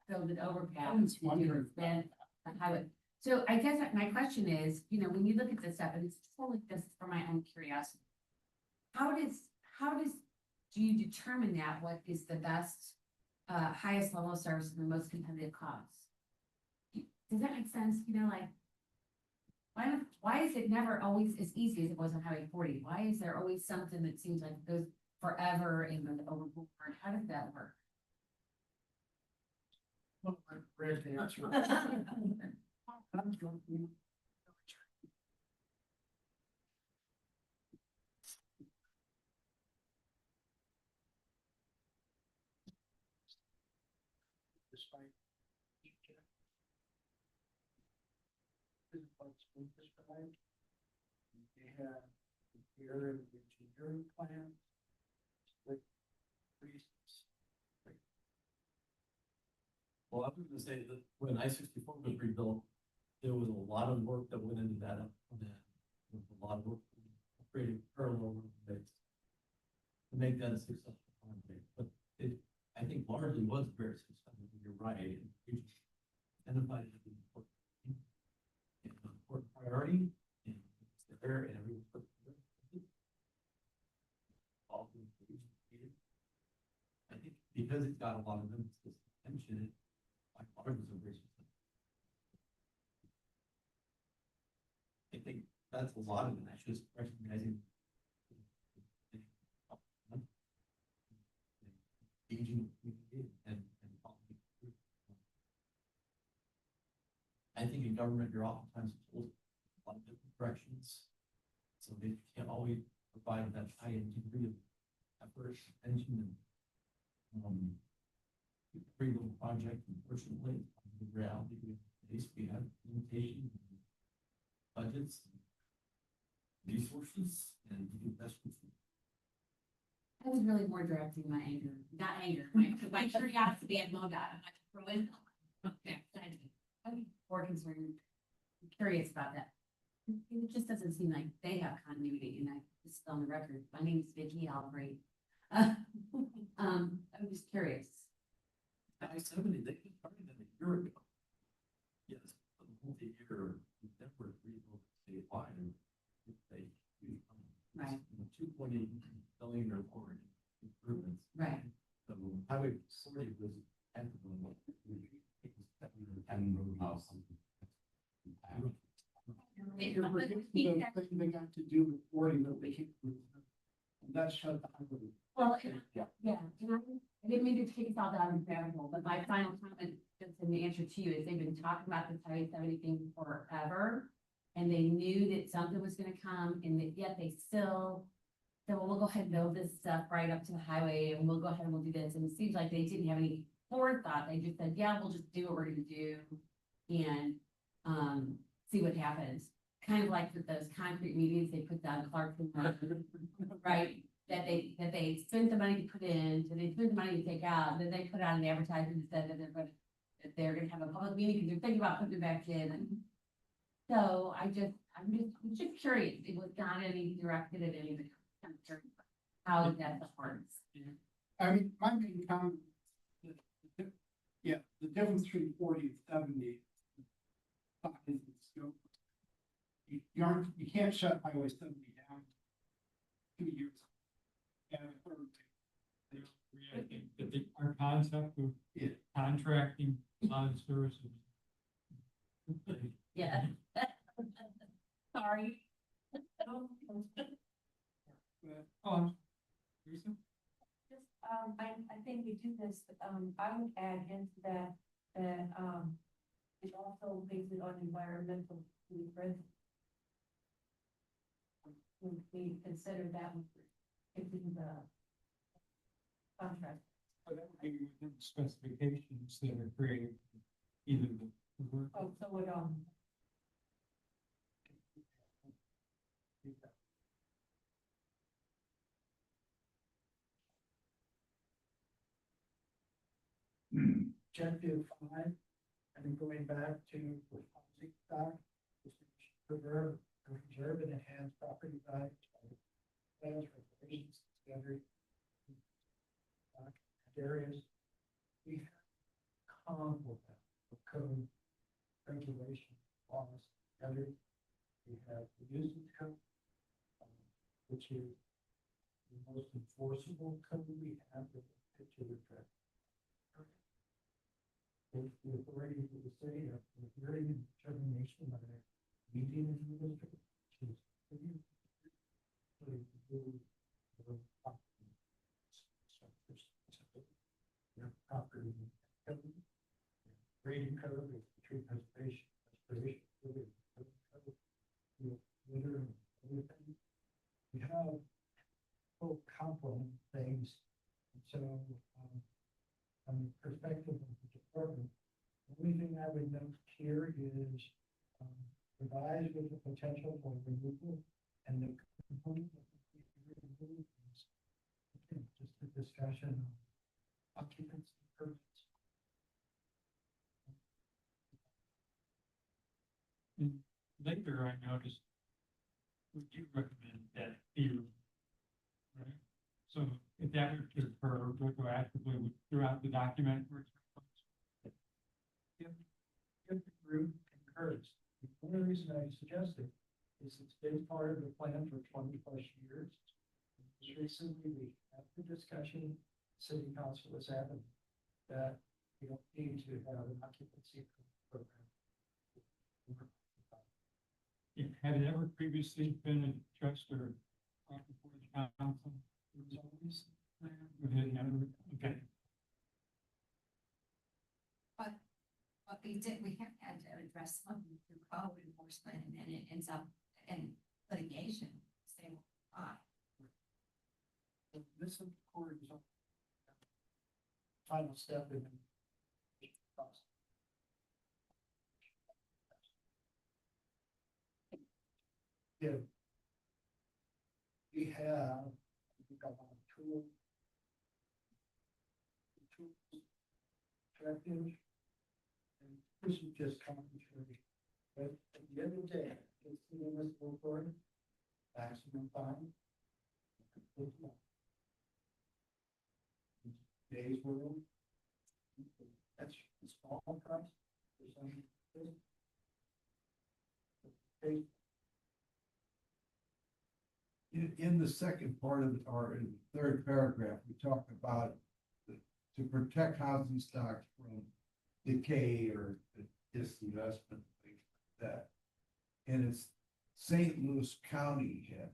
build an overpass to expand the highway. So I guess my question is, when you look at this stuff, and it's totally just for my own curiosity, how do you determine that what is the best, highest level of service and the most competitive cost? Does that make sense? Like, why is it never always as easy as it was on Highway 40? Why is there always something that seems like it goes forever and then overboard? How does that work? Well, I'm ready to answer. Despite. They have here the engineering plan. With reasons. Well, I was gonna say that when I-64 was rebuilt, there was a lot of work that went into that. There was a lot of work creating parallel roads to make that a successful project. But it, I think largely was very successful. You're right. identified as an important priority, and it's there, and everyone's put it. All the information needed. I think because it's got a lot of emphasis and attention, like ours is a racist. I think that's a lot of it, that's just recognizing. Engaging the community and following through. I think in government, you're oftentimes told a lot of different directions. So they can't always provide that high degree of effort, attention, and pretty little project, unfortunately, the reality we face, we have limitations, budgets, resources, and investments. I was really more directing my anger, not anger, my curiosity at MoDOT. I'm like, throw in. Okay, I'm more concerned, I'm curious about that. It just doesn't seem like they have continuity, and I just on the record, my name is Vicky Albright. I'm just curious. I-70, they started that a year ago. Yes, the multi-year endeavor to rebuild statewide, and they, Right. 2.8 billion or more improvements. Right. So Highway 40 was half of them, like, And road miles. You're forgetting the thing they got to do with 40 that they can't do. And that shut the highway. Well, yeah, and I didn't mean to take us all down the rabbit hole, but my final comment, just in the answer to you, is they've been talking about this Highway 70 thing forever. And they knew that something was gonna come, and that yet they still said, well, we'll go ahead and build this stuff right up to the highway, and we'll go ahead and we'll do this. And it seems like they didn't have any forethought. They just said, yeah, we'll just do what we're gonna do and see what happens. Kind of like with those concrete meetings they put down Clarkson, right? That they spent the money to put in, so they spent the money to take out, and then they put out an advertisement that said that they're gonna have a public meeting because they're thinking about putting it back in. And so I'm just curious, it was not any directed at any of the concerns, how that supports. I mean, my main comment, the difference between 40 and 70. Size and scope. You can't shut Highway 70 down 2 years. And I think that our concept of contracting a lot of services. Yeah. Sorry. Lisa? Just, I think we do this, I would add into that, it also makes it on environmental footprint. When we consider that in the contract. But that would be within the specifications that are created, either the work. Oh, so it, Objective 5, and then going back to the housing stock, preserve and enhance property values by plans, regulations, standard areas. We have complement of code, regulation, laws, standards. We have the nuisance code, which is the most enforceable code we have with a particular track. The authority of the city of the hearing and determination of a median in the district, which is city. So you can do the property structures, property code, grading code, tree preservation, restoration code, litter and everything. We have full complement things, and so from the perspective of the department, the only thing I would note here is revise with the potential for removal and the component of the removal is just a discussion of occupancy permits. Later, I noticed, would you recommend that theory? Right? So if that were to occur retroactively throughout the document. group concurs. The only reason I suggest it is it's been part of the plan for 20+ years. Just recently, we had the discussion, city council was having, that we don't need to have an occupancy program. Had it ever previously been addressed or brought before the council? It was always there. It never, okay. But we have had to address something through code enforcement, and then it ends up in litigation, say, why? This court is on final step in the process. Yeah. We have, we got a tool. Directive. And this is just commentary, but at the end of the day, it's the municipal court, maximum fine. Days world. That's a small price for some. Okay. In the second part of, or in the third paragraph, we talk about to protect housing stock from decay or disinvestment, things like that. And it's St. Louis County had.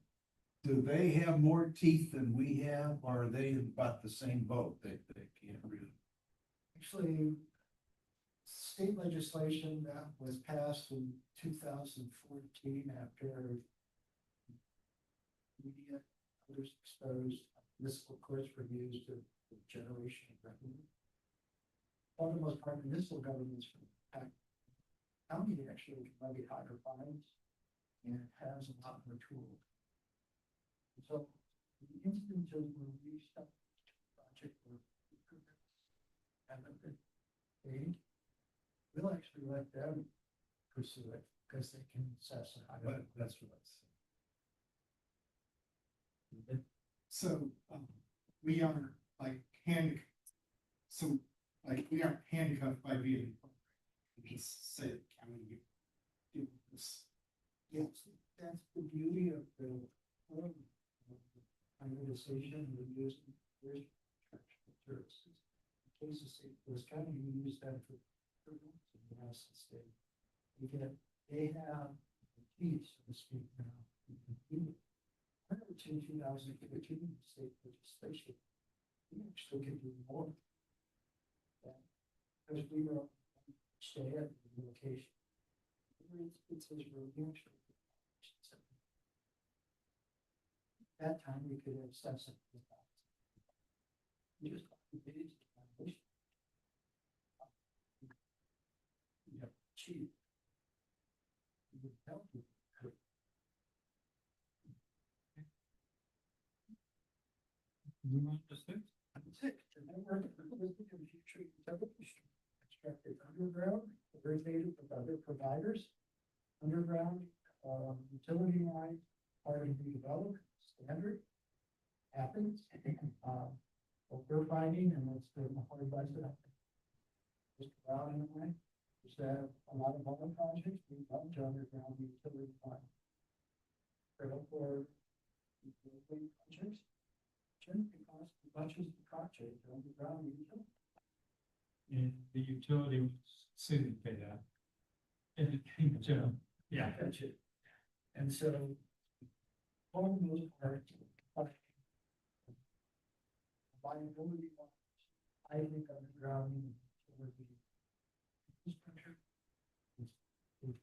Do they have more teeth than we have, or are they about the same boat? They can't really. Actually, state legislation that was passed in 2014 after media, others exposed, municipal courts were used to generation of revenue. One of the most part municipal governments from the county actually can levy higher fines and has a lot more tools. So the instances where we start project or haven't been paid, we'll actually let them pursue it because they can assess it. That's what I said. So, we are like we aren't handcuffed by being. We just say the county do this. Yes, that's the beauty of the decision we use services. In case of St. Louis County, we use that for the Madison State. They have the keys, so to speak, now. Prior to 2015 state legislation, we actually could do more. Because we were stay at the location. It says we're actually. That time we could assess it. We just the days of foundation. Yeah, cheap. It would help you. Move on to six. That's it. And then we're going to future utility constructed underground, originated with other providers. Underground utility line, part of the development standard happens. What we're finding, and what's been hard budget, just about anyway, is that a lot of other projects we love to underground utility line. For utility projects, because the budget of the project underground utility. And the utility was city pay that. And it came to, yeah. Budget. And so, all of those are viability. I think underground utility infrastructure is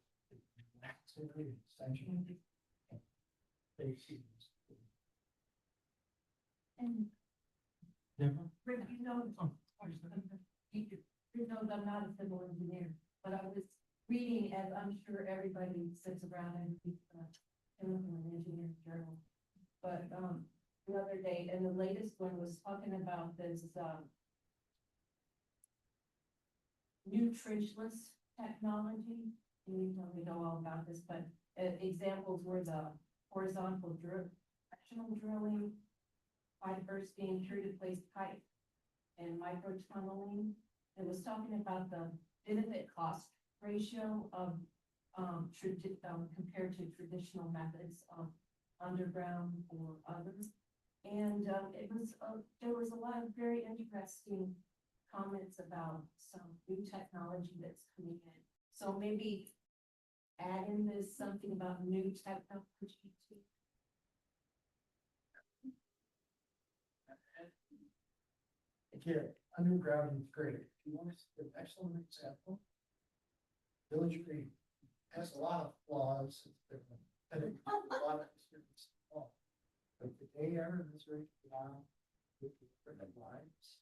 massively essential. And Deborah? Rick, you know, you know, I'm not a civil engineer, but I was reading, as I'm sure everybody sits around and reads chemical and engineering journal. But the other day, and the latest one was talking about this new trenchless technology. And you probably know all about this, but examples were the horizontal directional drilling, pipe bursting, true to place pipe, and micro tunneling. It was talking about the benefit cost ratio of, compared to traditional methods of underground or others. And, there was a lot of very interesting comments about some new technology that's coming in. So maybe add in this something about new technology too. Again, underground is great. If you want to see an excellent example, Village Green has a lot of flaws. It's different. And it, a lot of experience. But the day ever is right now with the different lines.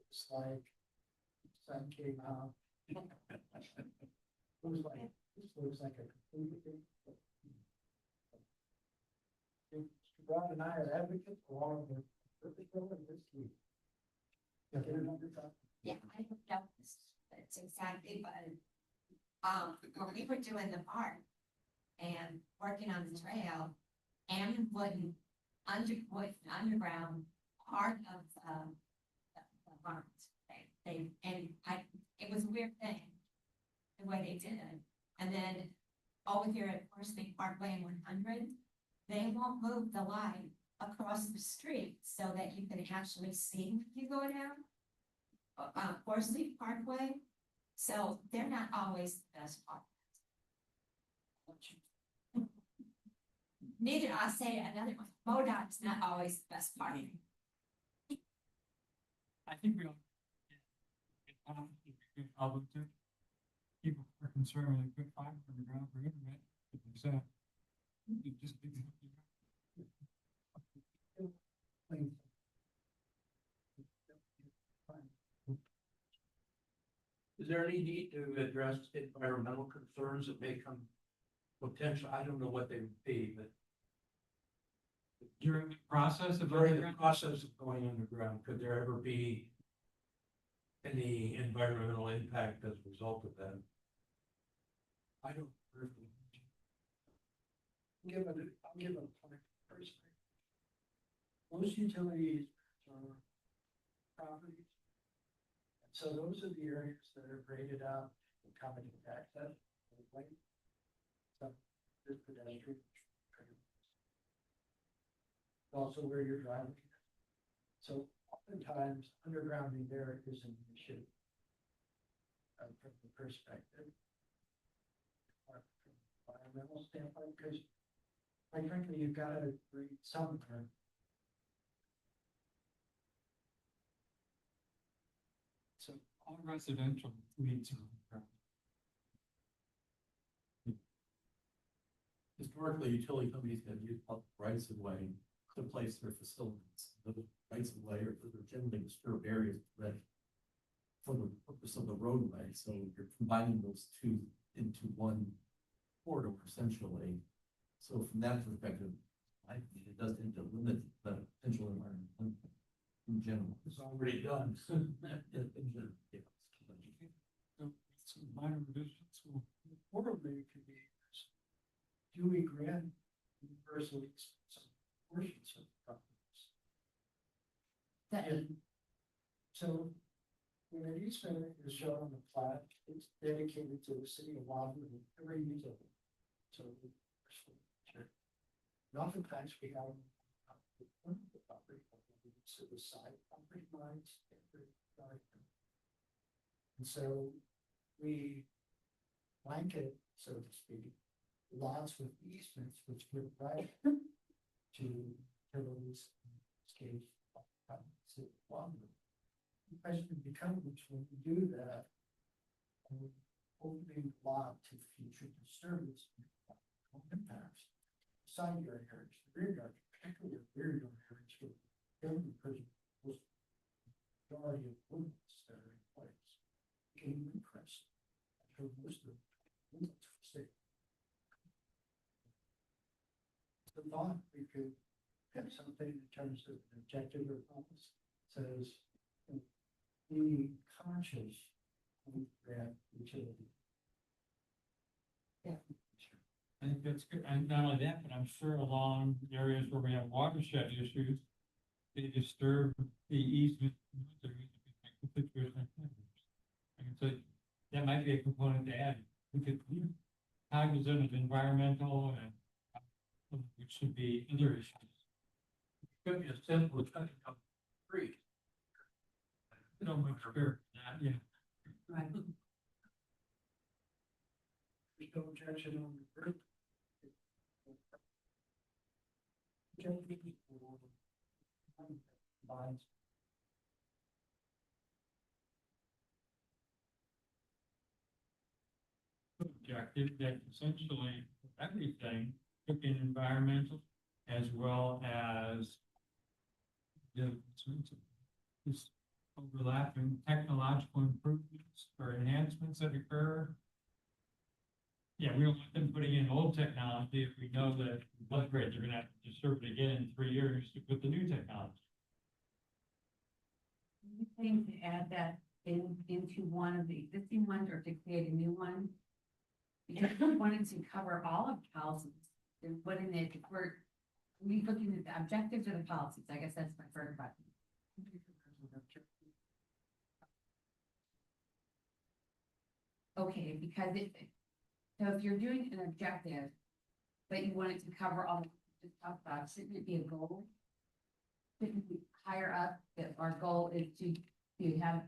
It's like sun came out. It was like, this looks like a completely different. Mr. Brown and I are advocates for all of the purpose building this week. Get another copy. Yeah, I don't know, that's exactly, but, when we were doing the park and working on the trail, Aaron wouldn't underground part of, the barns. It was a weird thing, the way they did it. And then over here at Forest Lake Parkway and 100, they won't move the line across the street so that you can actually see when you go down. Forest Lake Parkway, so they're not always the best part. Neither, I'll say another one, MoDOT's not always the best part. I think we all. Public too. People are concerned when they put fiber on the ground for internet, it's you just. Is there any need to address environmental concerns that may come potential? I don't know what they would be, but During the process of. during the process of going underground, could there ever be any environmental impact as a result of that? I don't. I'll give a point first. Most utilities are properties. And so those are the areas that are graded out for common access. Some is pedestrian. Also where you're driving. So oftentimes undergrounding there is an issue. From the perspective. From an environmental standpoint, because quite frankly, you've got to breathe somewhere. So all residential leads are. Historically, utility companies have used public rights of way to place their facilities. The rights of way are generally disturbed areas that for the purpose of the roadway. So you're combining those two into one corridor essentially. So from that perspective, I think it does tend to limit the potential environment in general. It's already done. Some minor revisions will. Quarterly could be. Do we grant universally some portions of properties? And so when an easement is shown on the plat, it's dedicated to the city of Woodland and every utility. So and oftentimes we have the property, to the side property lines. And so we blanket, so to speak, lots with easements which give right to those escapes. The question becomes when you do that, opening the lot to future disturbance impacts side yard areas, rear yard, particularly rear yard areas with building prison. Majority of limits that are in place. Can you impress? So most of the state. The thought we could have something in terms of objective or promise says be conscious of that utility. Yeah. I think that's good, and not only that, but I'm sure along areas where we have watershed issues, they disturb the easement. I can say, that might be a component to add. We could be cognizant of environmental and which should be other issues. It could be as simple as cutting down trees. So much fear for that, yeah. Right. There's no objection on the group. Objective that essentially everything took in environmental as well as the sorts of this overlapping technological improvements or enhancements that occur. Yeah, we don't want them putting in old technology if we know that upgrades are gonna have to disturb it again in 3 years to put the new technology. You think to add that into one of the existing ones or to create a new one? Because we wanted to cover all of the policies, then wouldn't it, if we looking at the objectives or the policies, I guess that's my first question. Okay, because so if you're doing an objective, but you want it to cover all, just talk about, shouldn't it be a goal? Shouldn't it be higher up, that our goal is to have,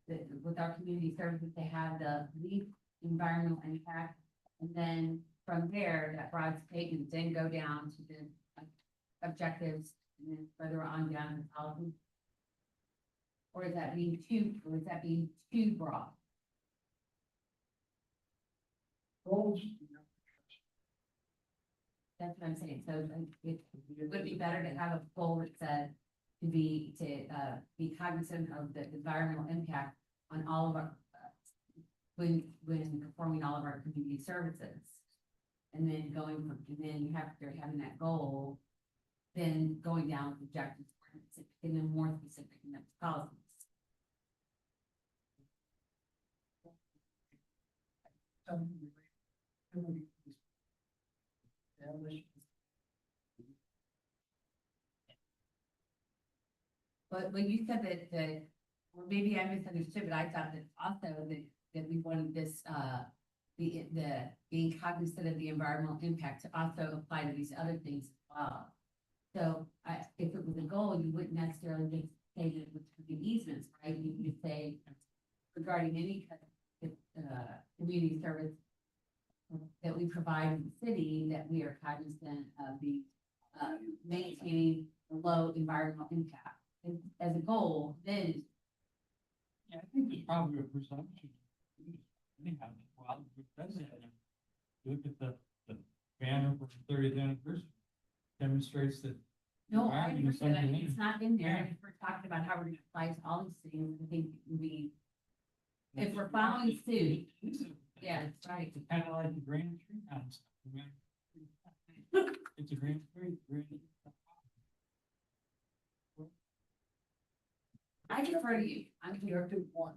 with our community services, to have the least environmental impact? And then from there, that broad statement, then go down to the objectives, and then further on down to policy? Or is that being too broad? Goals. That's what I'm saying, so it would be better to have a goal that said to be cognizant of the environmental impact on all of our, when performing all of our community services. And then they're having that goal, then going down with objectives, and then more specific in the policies. But when you said that, or maybe I misunderstood, but I thought that also that we wanted this, the being cognizant of the environmental impact to also apply to these other things as well. So if it was a goal, you wouldn't necessarily just say that it was for the easements, right? You would say regarding any kind of community service that we provide in the city, that we are cognizant of the maintaining the low environmental impact. And as a goal, then Yeah, I think there's probably a presumption. Anyhow, well, it does that. Look at the banner for the 30th anniversary, demonstrates that. no, I agree environment is with that. something It's not in there. Yeah. And if we're talking about how we're gonna apply to all these things, I think if we're following suit, yeah, that's right. It's kind of like the grand tree concept. It's a grand tree. I defer to you. I'm here. Objective one.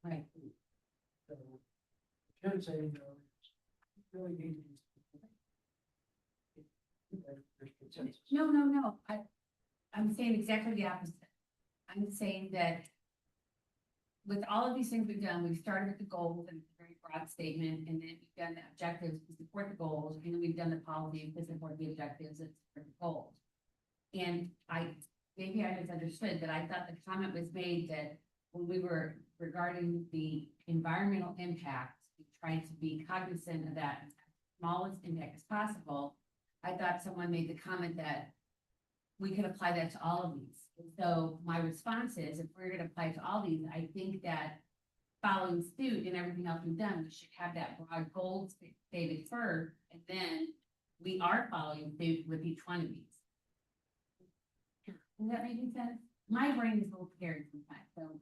Right. So, can say, really need to. No. I'm saying exactly the opposite. I'm saying that with all of these things we've done, we've started with the goals and a very broad statement, and then we've done the objectives to support the goals, and then we've done the policy to support the objectives and support the goals. And maybe I misunderstood, but I thought the comment was made that when we were regarding the environmental impact, we tried to be cognizant of that smallest impact as possible. I thought someone made the comment that we could apply that to all of these. And so my response is, if we're gonna apply to all these, I think that following suit and everything else we've done, we should have that broad goal stated first, and then we are following suit with each one of these. Does that make sense? My brain is a little scary sometimes, so.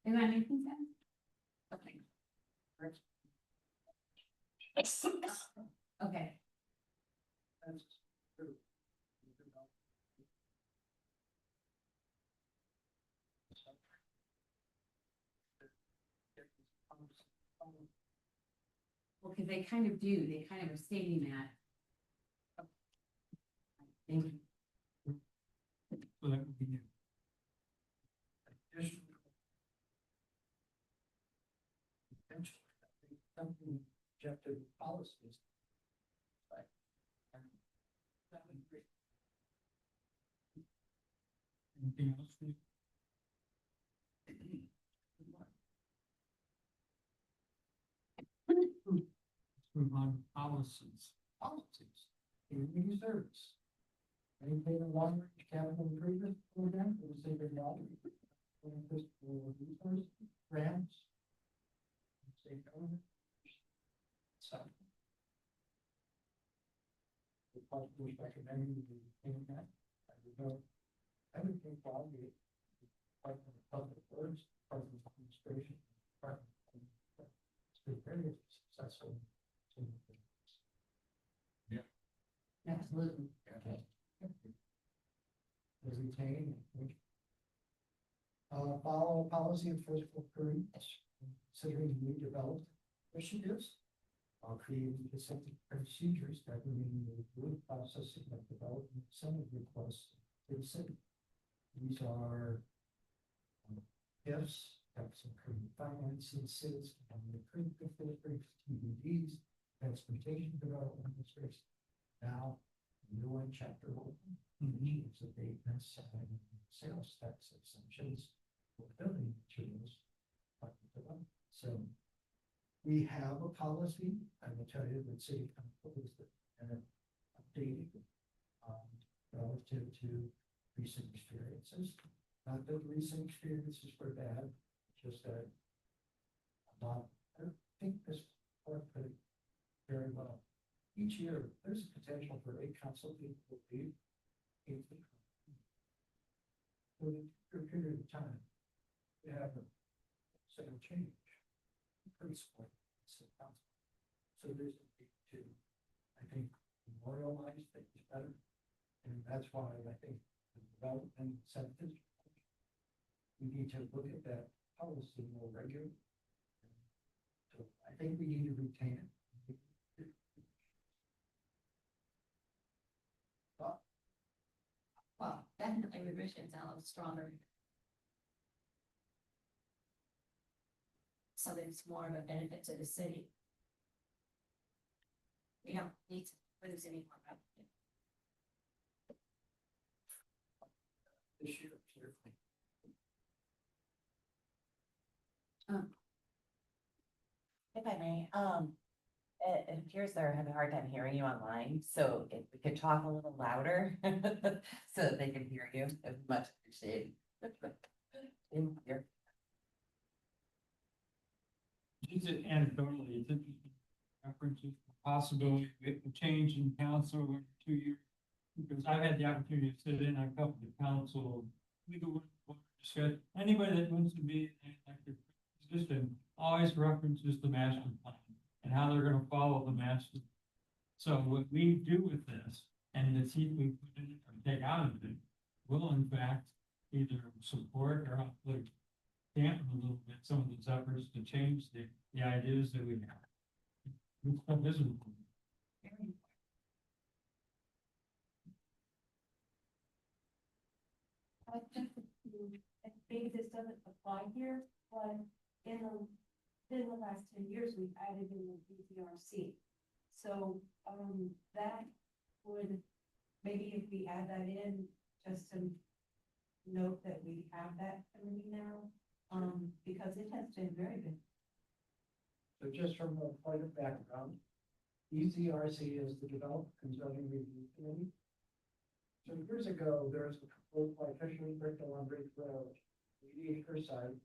Am I making sense? Okay. Okay. That's true. Well, because they kind of do, they kind of are stating that, Thank you. So that would be. Additional. Potential, I think something objective policies. Right. That would be. Anything else for you? Let's move on to policies. Policies, community service. Maintain a long range capital improvement program for the sake of law. Resources, grants. State government. So. The possibly recommending the maintain that, I would know. I would think probably. Department of Public Works, Department of Administration, Department of. It's been very successful. Absolutely. Okay. The retain. Follow policy of physical prudence, considering new developed initiatives. Create specific procedures that remain the good processing of development incentive requests to the city. These are. Gifts, types of current finances, and the current districts, TBDs, transportation development districts. Now, new one, chapter 1, needs abatements and sales tax exemptions for building materials. So we have a policy. I will tell you that city council is updated relative to recent experiences. Not that recent experiences were bad, just that I think this part put it very well. Each year, there's a potential for 8 council people to leave. For a period of time, we have a sudden change. Pretty small. So there's a need to, I think, memorialize things better. And that's why I think the development incentives. We need to look at that policy more regularly. So I think we need to retain it. Well, definitely revisions out of stronger. So that it's more of a benefit to the city. We don't need to lose any more revenue. This year, certainly. If I may, it appears they're having a hard time hearing you online, so if we could talk a little louder so that they can hear you, it's much appreciated. In here. Just anecdotally, it's interesting. References, possibility of a change in council in 2 years. Because I've had the opportunity to sit in, I've helped the council, legal, discuss, anybody that wants to be an elected position always references the master plan and how they're gonna follow the master. So what we do with this, and the seat we put in it or take out of it, will in fact either support or like dampen a little bit some of those efforts to change the ideas that we have. It's quite miserable. I think this doesn't apply here, but in the last 10 years, we've added in the BPRC. So, that would, maybe if we add that in, just to note that we have that coming now, because it has been very good. So just from a point of background, EZRC is the Development and Zoning Review Committee. So years ago, there was a proposal by Fisher and Brickell on Ridge Road, 80-acre site.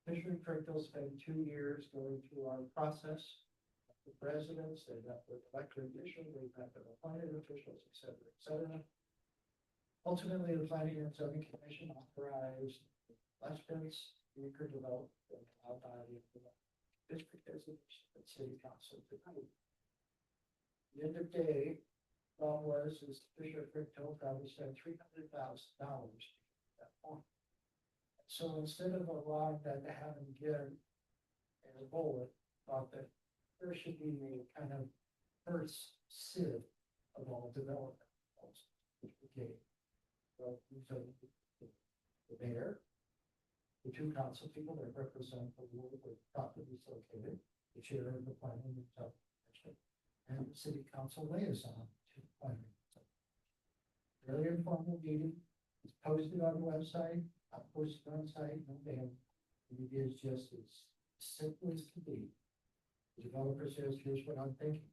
Fisher and Brickell spent 2 years going through our process with residents, they met with elected officials, they met with appointed officials, et cetera, et cetera. Ultimately, the Planning and Zoning Commission authorized less dense acre development than allowed by the district designation at city council to do. The end of day, thought was is Fisher Brickell probably spent $300,000 at that point. So instead of allowing that to happen again as a bullet, thought that there should be a kind of first sieve of all development. Okay. So, the mayor, the two council people that represent the ward where the property is located, the chair of the planning and zoning commission, and the city council liaison to the planning. Very informal meeting, it's posted on the website, I posted on site, no mail. And it is just as simple as can be. The developer says, here's what I'm thinking.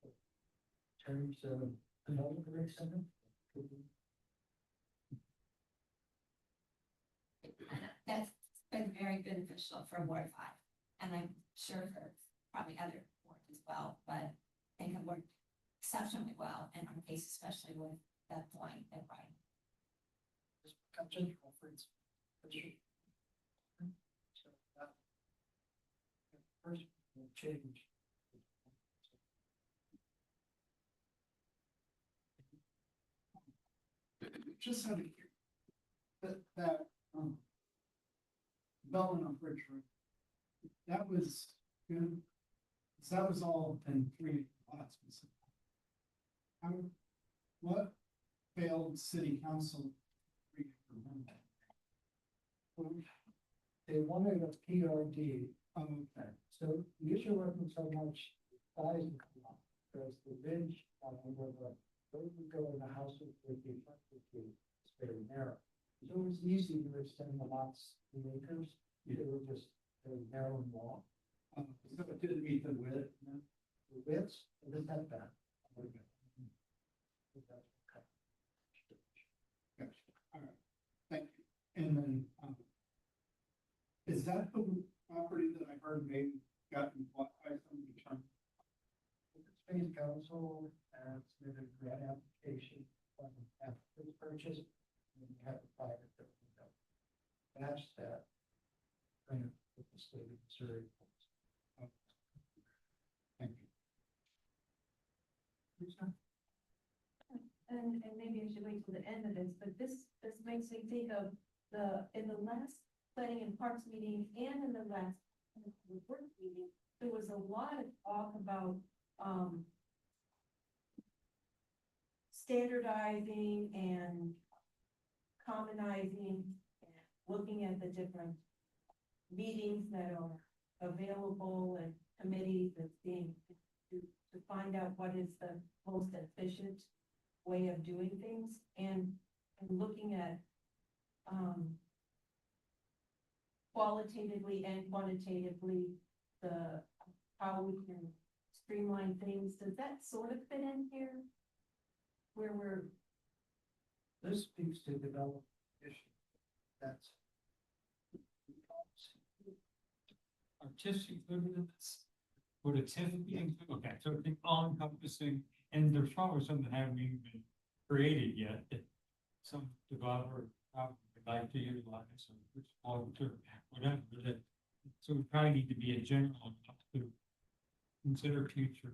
In terms of development rate center. That's been very beneficial for Ward 5, and I'm sure for probably other wards as well, but I think it worked exceptionally well in our case, especially with that point at right. Conference. So that first will change. Just out of here. That, development on Bridge Road. That was good. So that was all in 3 lots. How, what failed city council? They wanted a PRD, Okay. so the issue wasn't so much size of the lot, because the ridge, where the road would go in the houses would be, it's very narrow. So it was easy to extend the lots 2 acres, they were just very narrow and long. So it didn't meet the width, no? The widths, it is not bad. Okay. Gotcha. All right. Thank you. And then, is that the property that I heard maybe gotten bought by somebody trying? Space Council has submitted a grant application after this purchase, and we have to file it. Match that. Grant with the state of Missouri. Thank you. And maybe I should wait till the end of this, but this makes me think of in the last planning and parks meeting and in the last work meeting, there was a lot of talk about, standardizing and commonizing, and looking at the different meetings that are available and committees that's being, to find out what is the most efficient way of doing things, and looking at qualitatively and quantitatively how we can streamline things. Does that sort of fit in here? Where we're, This speaks to develop issue. That's. Artistic limits, would a TIF be included? Okay, so it's all encompassing, and there's probably something that haven't even been created yet, that some developer probably would like to utilize, or which alter, whatever, that, so we probably need to be a general enough to consider future.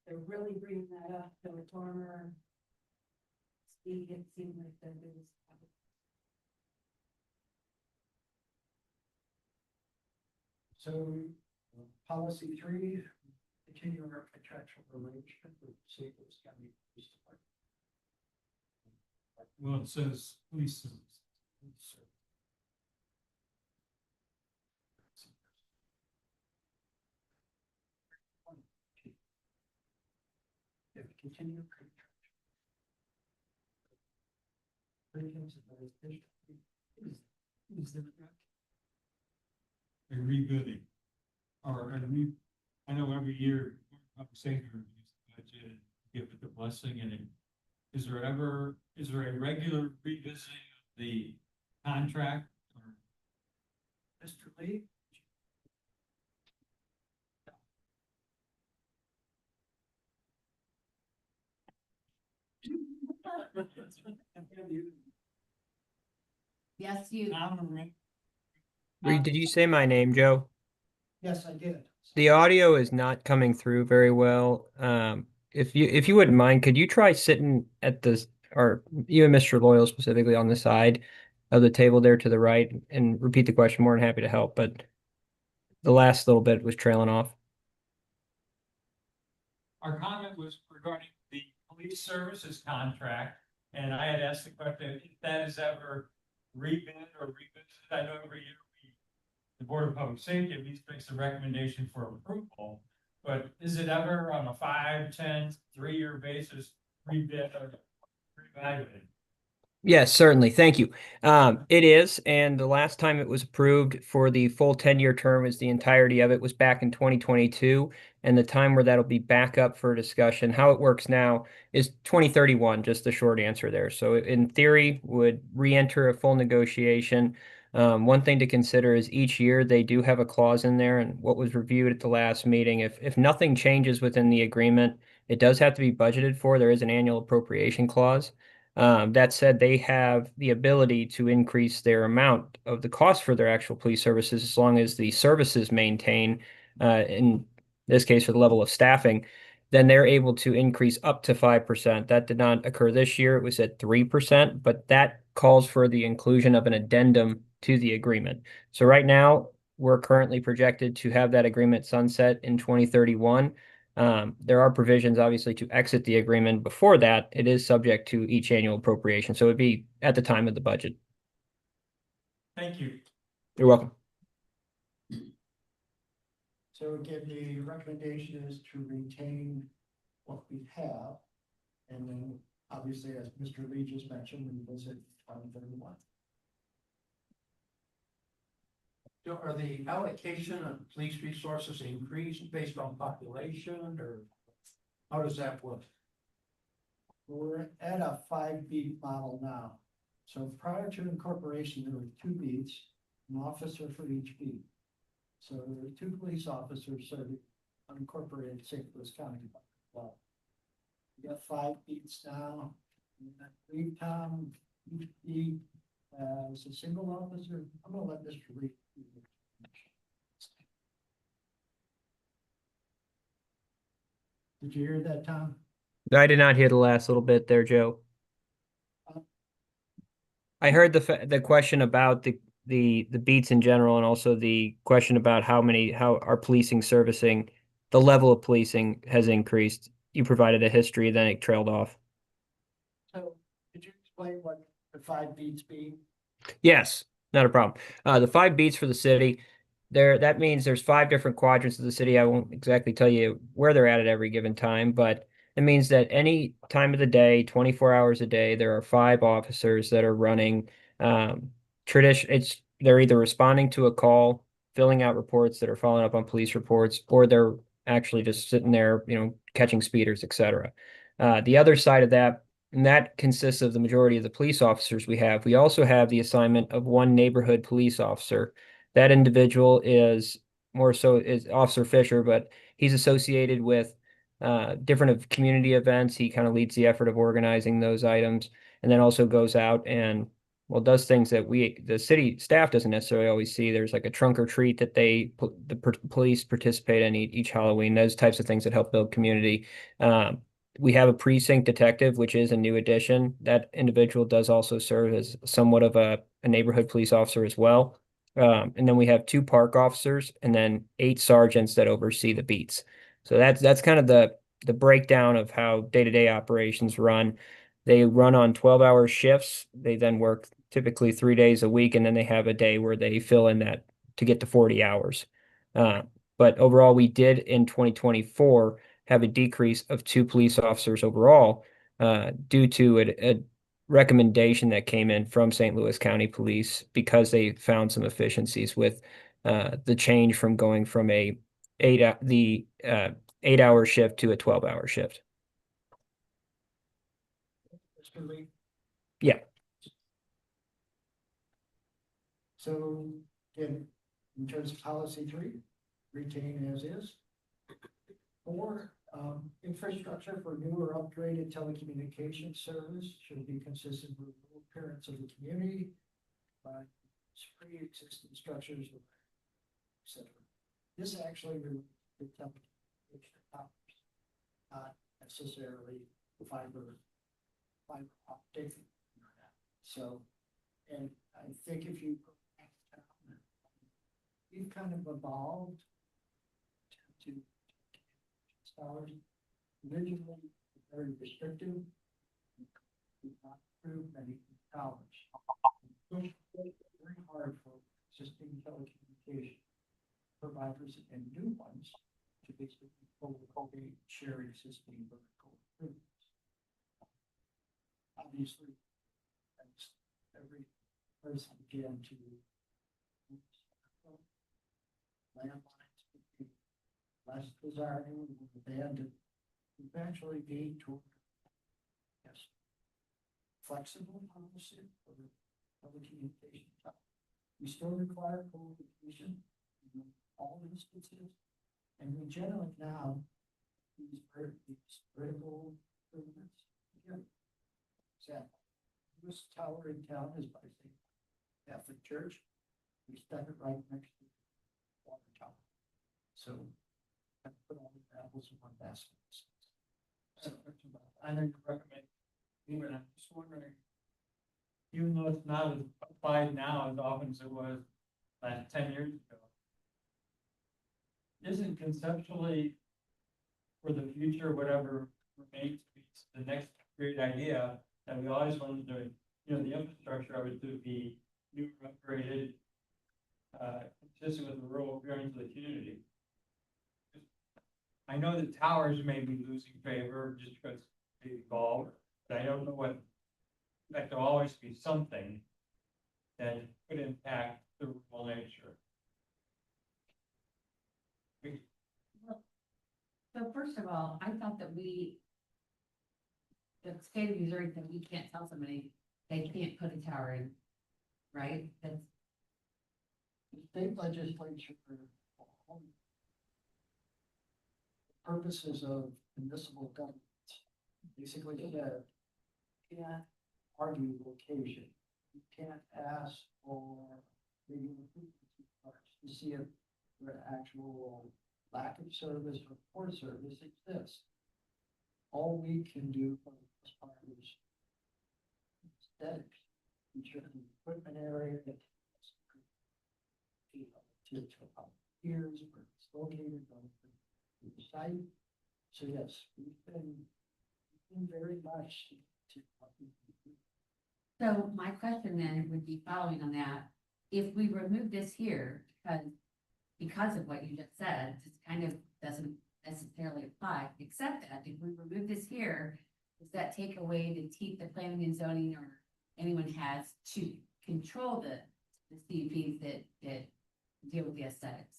they're really bringing that up, the reformer. Speak, it seemed like there was. So, policy 3, continue our contractual arrangement with Staples County Police Department. Well, it says police service. If we continue contract. Is there a rebuilding? Or I know every year, I'm saying reviews the budget, and give it the blessing, and is there a regular revisiting of the contract? Or Mr. Lee? Yes, you. Did you say my name, Joe? Yes, I did. The audio is not coming through very well. If you wouldn't mind, could you try sitting at the, or you and Mr. Loyal specifically, on the side of the table there to the right, and repeat the question? More than happy to help, but the last little bit was trailing off. our comment was regarding the police services contract. And I had asked the question if that is ever rebid or revisited. I know every year the Board of Public Safety at least makes a recommendation for approval. But is it ever on a 5, 10, 3-year basis rebid or reevaluated? Yes, certainly. Thank you. It is, and the last time it was approved for the full 10-year term is the entirety of it was back in 2022, and the time where that'll be back up for discussion. How it works now is 2031, just the short answer there. So in theory, would re-enter a full negotiation. One thing to consider is each year they do have a clause in there, and what was reviewed at the last meeting, if nothing changes within the agreement, it does have to be budgeted for. There is an annual appropriation clause. That said, they have the ability to increase their amount of the cost for their actual police services as long as the services maintain, in this case, for the level of staffing, then they're able to increase up to 5%. That did not occur this year. It was at 3%, but that calls for the inclusion of an addendum to the agreement. So right now, we're currently projected to have that agreement sunset in 2031. There are provisions, obviously, to exit the agreement before that. It is subject to each annual appropriation, so it'd be at the time of the budget. Thank you. You're welcome. So again, the recommendation is to retain what we have. And then obviously, as Mr. Lee just mentioned, we visit 2031. So are the allocation of police resources increased based on population, or how does that work? We're at a 5-beat model now. So prior to incorporation, there were 2 beats, an officer for each beat. So there were 2 police officers serving unincorporated St. Louis County. Well, we got 5 beats now. And I believe, Tom, each beat as a single officer. I'm gonna let Mr. Reed. Did you hear that, Tom? I did not hear the last little bit there, Joe. I heard the question about the beats in general, and also the question about how our policing servicing, the level of policing has increased. You provided a history, then it trailed off. So could you explain what the 5 beats mean? Yes, not a problem. The 5 beats for the city, that means there's 5 different quadrants of the city. I won't exactly tell you where they're at every given time, but it means that any time of the day, 24 hours a day, there are 5 officers that are running they're either responding to a call, filling out reports that are following up on police reports, or they're actually just sitting there, catching speeders, etc. The other side of that, and that consists of the majority of the police officers we have. We also have the assignment of 1 neighborhood police officer. That individual is Officer Fisher, but he's associated with different of community events. He kind of leads the effort of organizing those items, and then also goes out and does things that the city staff doesn't necessarily always see. There's like a trunk or treat that the police participate in each Halloween. Those types of things that help build community. We have a precinct detective, which is a new addition. That individual does also serve as somewhat of a neighborhood police officer as well. And then we have 2 park officers and then 8 sergeants that oversee the beats. So that's kind of the breakdown of how day-to-day operations run. They run on 12-hour shifts. They then work typically 3 days a week, and then they have a day where they fill in that to get to 40 hours. But overall, we did in 2024 have a decrease of 2 police officers overall, due to a recommendation that came in from St. Louis County Police because they found some efficiencies with the change from going from a 8-hour shift to a 12-hour shift. Mr. Lee? Yeah. So again, in terms of policy 3, retain as is. 4, infrastructure for new or upgraded telecommunications service should be consistent with the appearance of the community by pre-existing structures, etc. This actually relates to telecommunication towers, not necessarily fiber optic internet. So, and I think if you go back down, we've kind of evolved to towers. Originally, very restrictive. Did not approve many towers. Pushed very hard for existing telecommunication providers and new ones to basically co-locate, share existing vertical improvements. Obviously, as every person began to landlines became less desirable and abandoned, eventually gained toward yes, flexible policy for telecommunication. We still require co-location in all instances, and we generally now these vertical improvements. Example, this tower in town is by St. Catholic Church. We stuck it right next to the water tower. So I put all the apples in one basket. I know you recommend, even I'm just wondering, even though it's not as applied now as often as it was like 10 years ago, isn't conceptually for the future, whatever remains to be the next great idea that we always wanted to, the infrastructure of it to be new, upgraded, consistent with the rural appearance of the community. I know that towers may be losing favor just because they evolve, but I don't know what, like there'll always be something that could impact the rural nature. So first of all, I thought that the state of Missouri said we can't tell somebody they can't put a tower in, right? That's, The state legislature, for all purposes of municipal government, basically said, you can't argue location. You can't ask for maybe to see if the actual lack of service or poor service exists. All we can do for the most part is aesthetics, ensure the equipment area that to here's where it's located on the site. So yes, we've been very much to. so my question then would be following on that, if we remove this here, because of what you just said, it kind of doesn't necessarily apply, except that if we remove this here, does that take away the teeth that planning and zoning or anyone has to control the CUPs that deal with the aesthetics?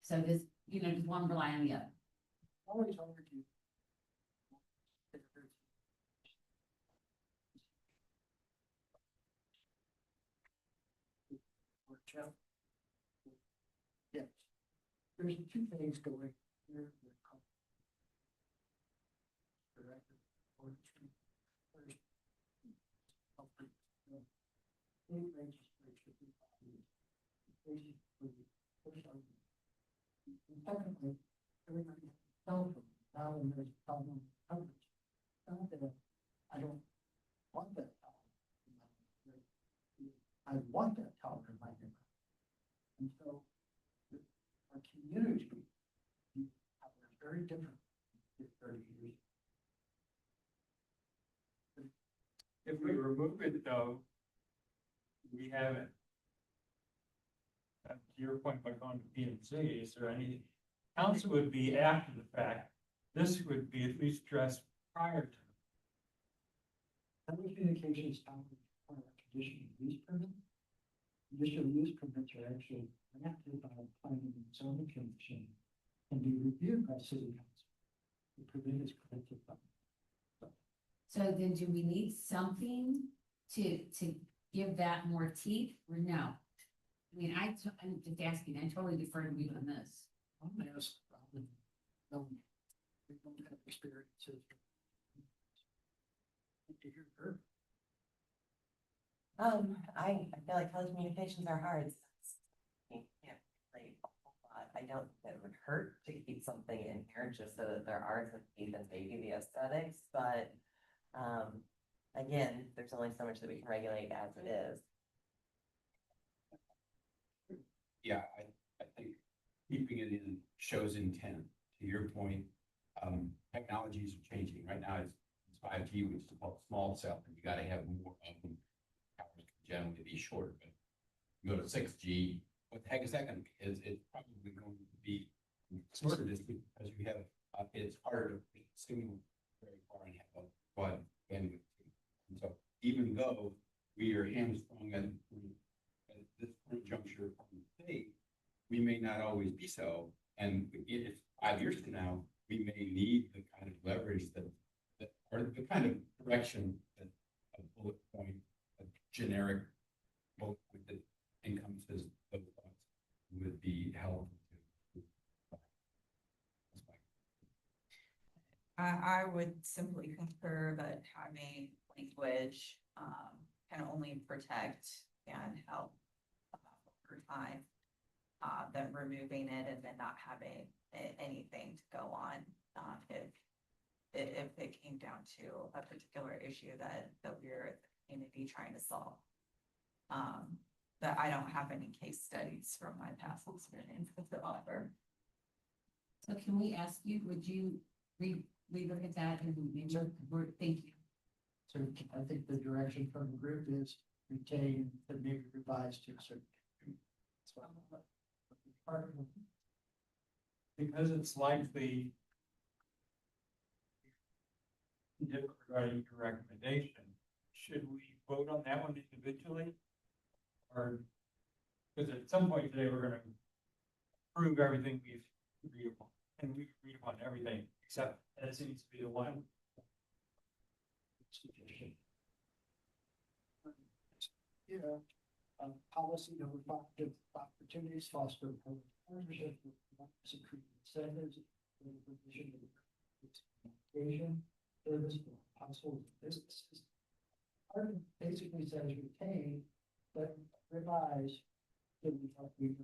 So does, does one rely on the other? Always argue. Yes, there's two things going here. Secondly, everybody has a cell phone now, and there's a problem with coverage. I don't want that tower. I want that tower in my neighborhood. And so our community are very different. 30 years. If we remove it though, we haven't. To your point, by going to PMC, is there any, council would be after the fact, this would be at least addressed prior to. Telecommunications are a conditional use permit. Conditional use permits are actually granted by the planning and zoning commission and be reviewed by city council. The permit is granted by. So then do we need something to give that more teeth or no? I mean, I'm just asking, I totally defer to you on this. I'm gonna ask, no, we don't have experiences. To hear her. I feel like telecommunications are hard. You can't really a whole lot. I don't think it would hurt to keep something in here just so that there are some teeth and maybe the aesthetics, but again, there's only so much that we can regulate as it is. Yeah, I think keeping it in shows intent, to your point. technologies are changing. Right now, it's 5G, which is called small cell, and you gotta have more of them. Towers can generally be shorter, but you go to 6G, what the heck is that gonna be? It's probably going to be shorter just because you have, it's harder to signal very far and have a broad bandwidth. And so even though we are hamstrung at this point juncture from the state, we may not always be so. And if 5 years from now, we may need the kind of leverage or the kind of direction that a bullet point, a generic bullet point that encompasses those thoughts would be helpful. I would simply concur that having language, can only protect and help over time. Than removing it and then not having anything to go on, if it came down to a particular issue that we're the community trying to solve. But I don't have any case studies from my past experience to offer. So can we ask you, would you relook at that and thank you. So I think the direction from the group is retain, but maybe revise to a certain degree. Because it's likely different regarding your recommendation, should we vote on that one individually? Or, because at some point today, we're gonna approve everything we've agreed upon, and we agreed upon everything, except that seems to be the one. Yeah, policy number 5, give opportunities, foster public partnership, create incentives, for the provision of education, service for households and businesses. Part basically says retain, but revise, that we help you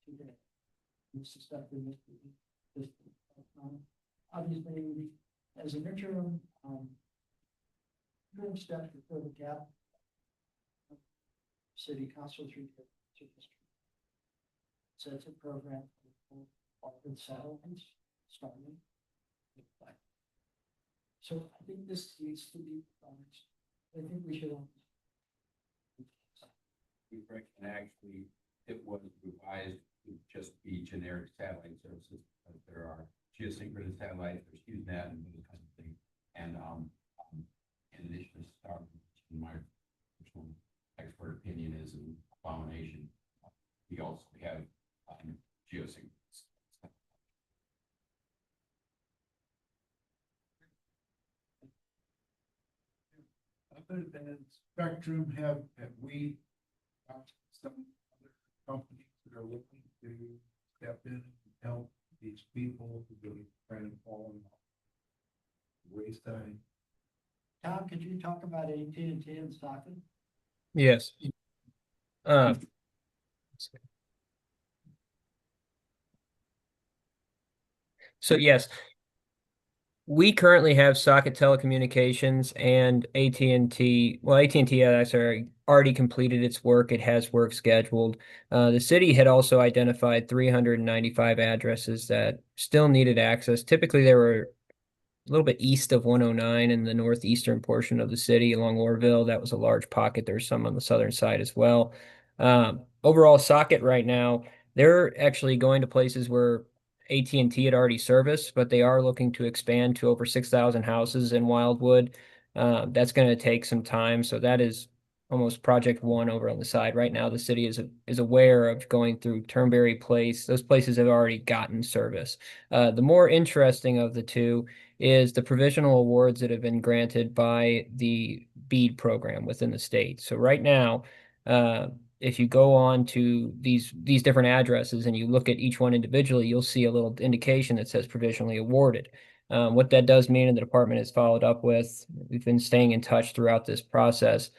today. This is stuff in this, obviously, as an interim, step to fill the gap. City council through the district sets a program for all settlements starting. So I think this needs to be, I think we should. And actually, it was revised to just be generic satellite services, because there are geosynchronous satellites, there's HughesNet and those kinds of things. And in addition to Star, in my personal expert opinion is an abomination. We also have geosynchronous. Other than Spectrum, have we got some other companies that are looking to step in and help these people who really trying to fall in wayside? Tom, could you talk about AT&T and Stockton? Yes. So yes, we currently have Socket Telecommunications and AT&T. Well, AT&T has already completed its work. It has work scheduled. The city had also identified 395 addresses that still needed access. Typically, they were a little bit east of 109 in the northeastern portion of the city along Orville. That was a large pocket. There's some on the southern side as well. Overall, Socket right now, they're actually going to places where AT&T had already serviced, but they are looking to expand to over 6,000 houses in Wildwood. That's going to take some time. So that is almost project one over on the side. Right now, the city is aware of going through Turnberry Place. Those places have already gotten service. The more interesting of the two is the provisional awards that have been granted by the BEAD program within the state. So right now, if you go on to these different addresses and you look at each one individually, you'll see a little indication that says provisionally awarded. What that does mean, and the department has followed up with, we've been staying in touch throughout this process,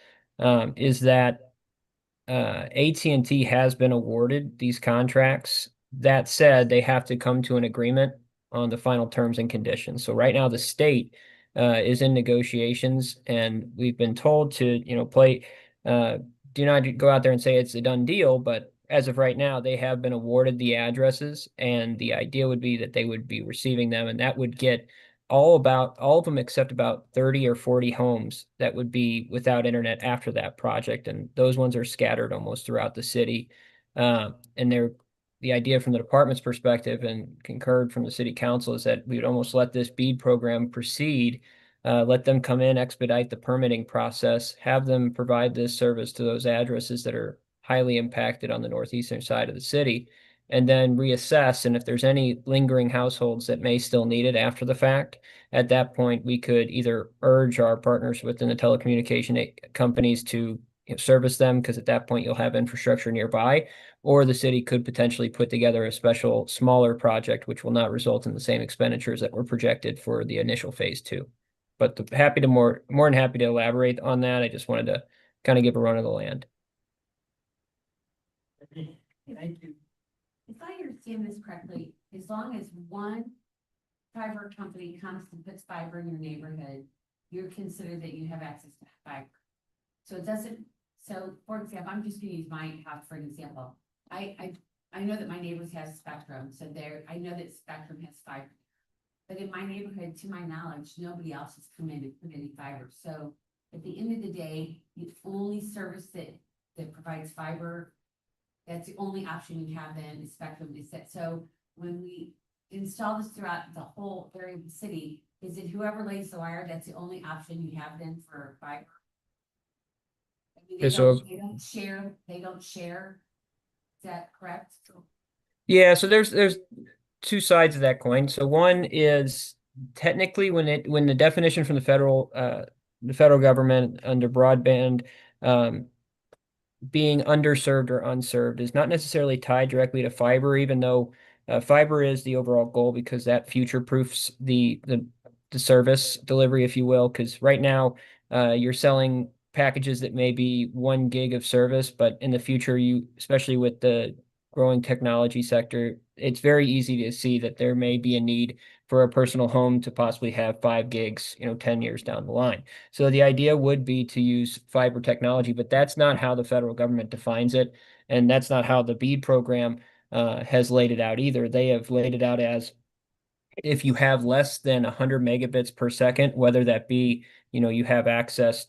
is that AT&T has been awarded these contracts. That said, they have to come to an agreement on the final terms and conditions. So right now, the state is in negotiations, and we've been told to, do not go out there and say it's a done deal, but as of right now, they have been awarded the addresses, and the idea would be that they would be receiving them, and that would get all of them except about 30 or 40 homes that would be without internet after that project, and those ones are scattered almost throughout the city. And the idea from the department's perspective and concurred from the city council is that we would almost let this BEAD program proceed, let them come in, expedite the permitting process, have them provide this service to those addresses that are highly impacted on the northeastern side of the city, and then reassess. And if there's any lingering households that may still need it after the fact, at that point, we could either urge our partners within the telecommunication companies to service them, because at that point you'll have infrastructure nearby, or the city could potentially put together a special smaller project, which will not result in the same expenditures that were projected for the initial phase two. But more than happy to elaborate on that. I just wanted to kind of give a run of the land. Thank you. If I understand this correctly, as long as one fiber company comes and puts fiber in your neighborhood, you're considered that you have access to fiber. So it doesn't, so for example, I'm just gonna use my house for an example. I know that my neighbors have Spectrum, so I know that Spectrum has fiber. But in my neighborhood, to my knowledge, nobody else has come in and put any fiber. So at the end of the day, the only service that provides fiber, that's the only option you have then is Spectrum is set. So when we install this throughout the whole area of the city, is it whoever lays the wire, that's the only option you have then for fiber? I mean, Okay, so they don't share. Is that correct? yeah, so there's two sides of that coin. So one is technically when the definition from the federal government under broadband being underserved or unserved is not necessarily tied directly to fiber, even though fiber is the overall goal, because that future proofs the service delivery, if you will. Because right now you're selling packages that may be 1 gig of service, but in the future, especially with the growing technology sector, it's very easy to see that there may be a need for a personal home to possibly have 5 gigs, 10 years down the line. So the idea would be to use fiber technology, but that's not how the federal government defines it. And that's not how the BEAD program has laid it out either. They have laid it out as if you have less than 100 megabits per second, whether that be, you have access,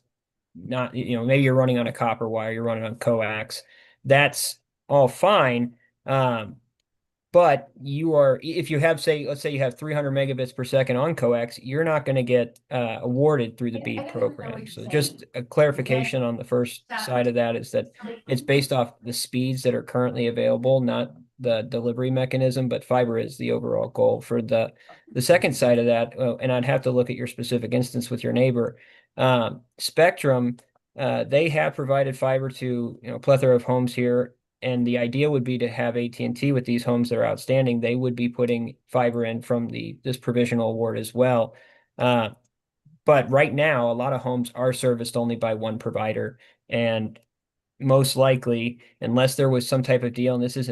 not, maybe you're running on a copper wire, you're running on coax, that's all fine. But if you have, let's say you have 300 megabits per second on coax, you're not going to get awarded through the I BEAD don't know what program. you're So saying. just a clarification on the first side of that is that it's based off the speeds that are currently available, not the delivery mechanism, but fiber is the overall goal. For the second side of that, and I'd have to look at your specific instance with your neighbor, Spectrum, they have provided fiber to a plethora of homes here. And the idea would be to have AT&T with these homes that are outstanding. They would be putting fiber in from this provisional award as well. But right now, a lot of homes are serviced only by one provider. And most likely, unless there was some type of deal, and this is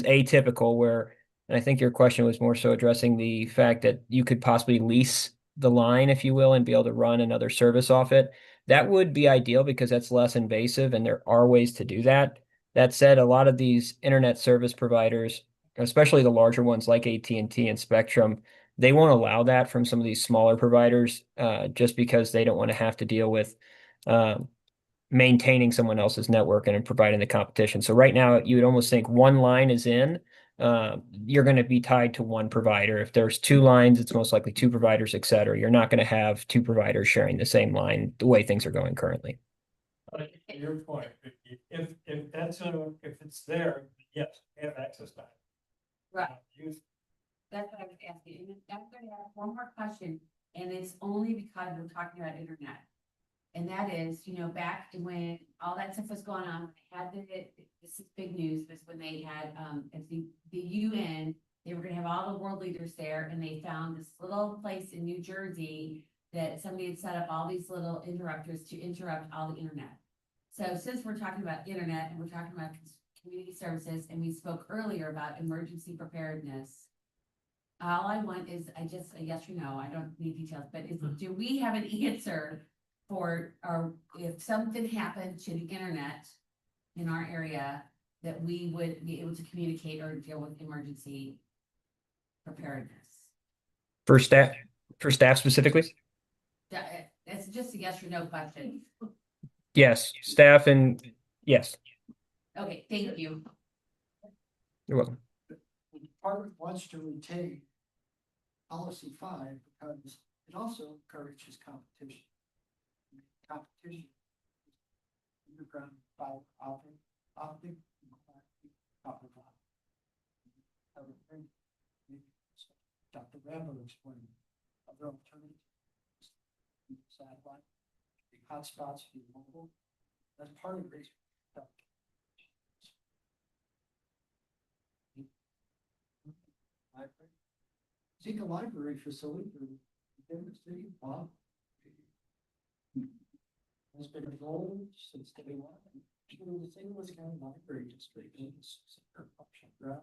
atypical, and I think your question was more so addressing the fact that you could possibly lease the line, if you will, and be able to run another service off it. That would be ideal because that's less invasive, and there are ways to do that. That said, a lot of these internet service providers, especially the larger ones like AT&T and Spectrum, they won't allow that from some of these smaller providers, just because they don't want to have to deal with maintaining someone else's network and providing the competition. So right now, you would almost think one line is in, you're going to be tied to one provider. If there's two lines, it's most likely two providers, et cetera. You're not going to have two providers sharing the same line the way things are going currently. To your point, if it's there, yes, we have access to it. Right. Use That's what I was asking. And I'm going to ask one more question, and it's only because we're talking about internet. And that is, back when all that stuff was going on, this is big news, was when they had, at the UN, they were gonna have all the world leaders there, and they found this little place in New Jersey that somebody had set up all these little interrupters to interrupt all the internet. So since we're talking about internet and we're talking about community services, and we spoke earlier about emergency preparedness, all I want is a yes or no. I don't need details, but do we have an answer for, or if something happened to the internet in our area, that we would be able to communicate or deal with emergency preparedness? For staff specifically? It's just a yes or no question. Yes, staff and yes, Okay, thank you. you're welcome. The department wants to retain policy 5 because it also encourages competition. Competition. Underground fiber optic, copper line. Dr. Rambo explained other alternatives. Satellite, the hotspots, the mobile, that's part of the reason. Library. Seek a library facility within the city of Bob. Has been a goal since day one. Actually, the St. Louis County Library District is a option ground.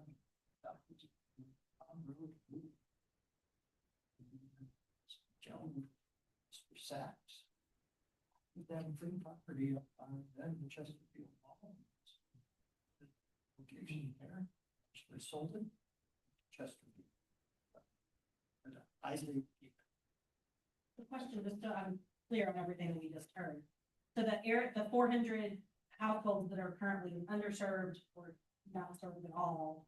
Gentlemen, Mr. Sachs. With that free property up on then Chesterfield Mall. Location there, they sold it. Chesterfield. I think. The question, just so I'm clear on everything that we just heard. So the 400 households that are currently underserved or not served at all,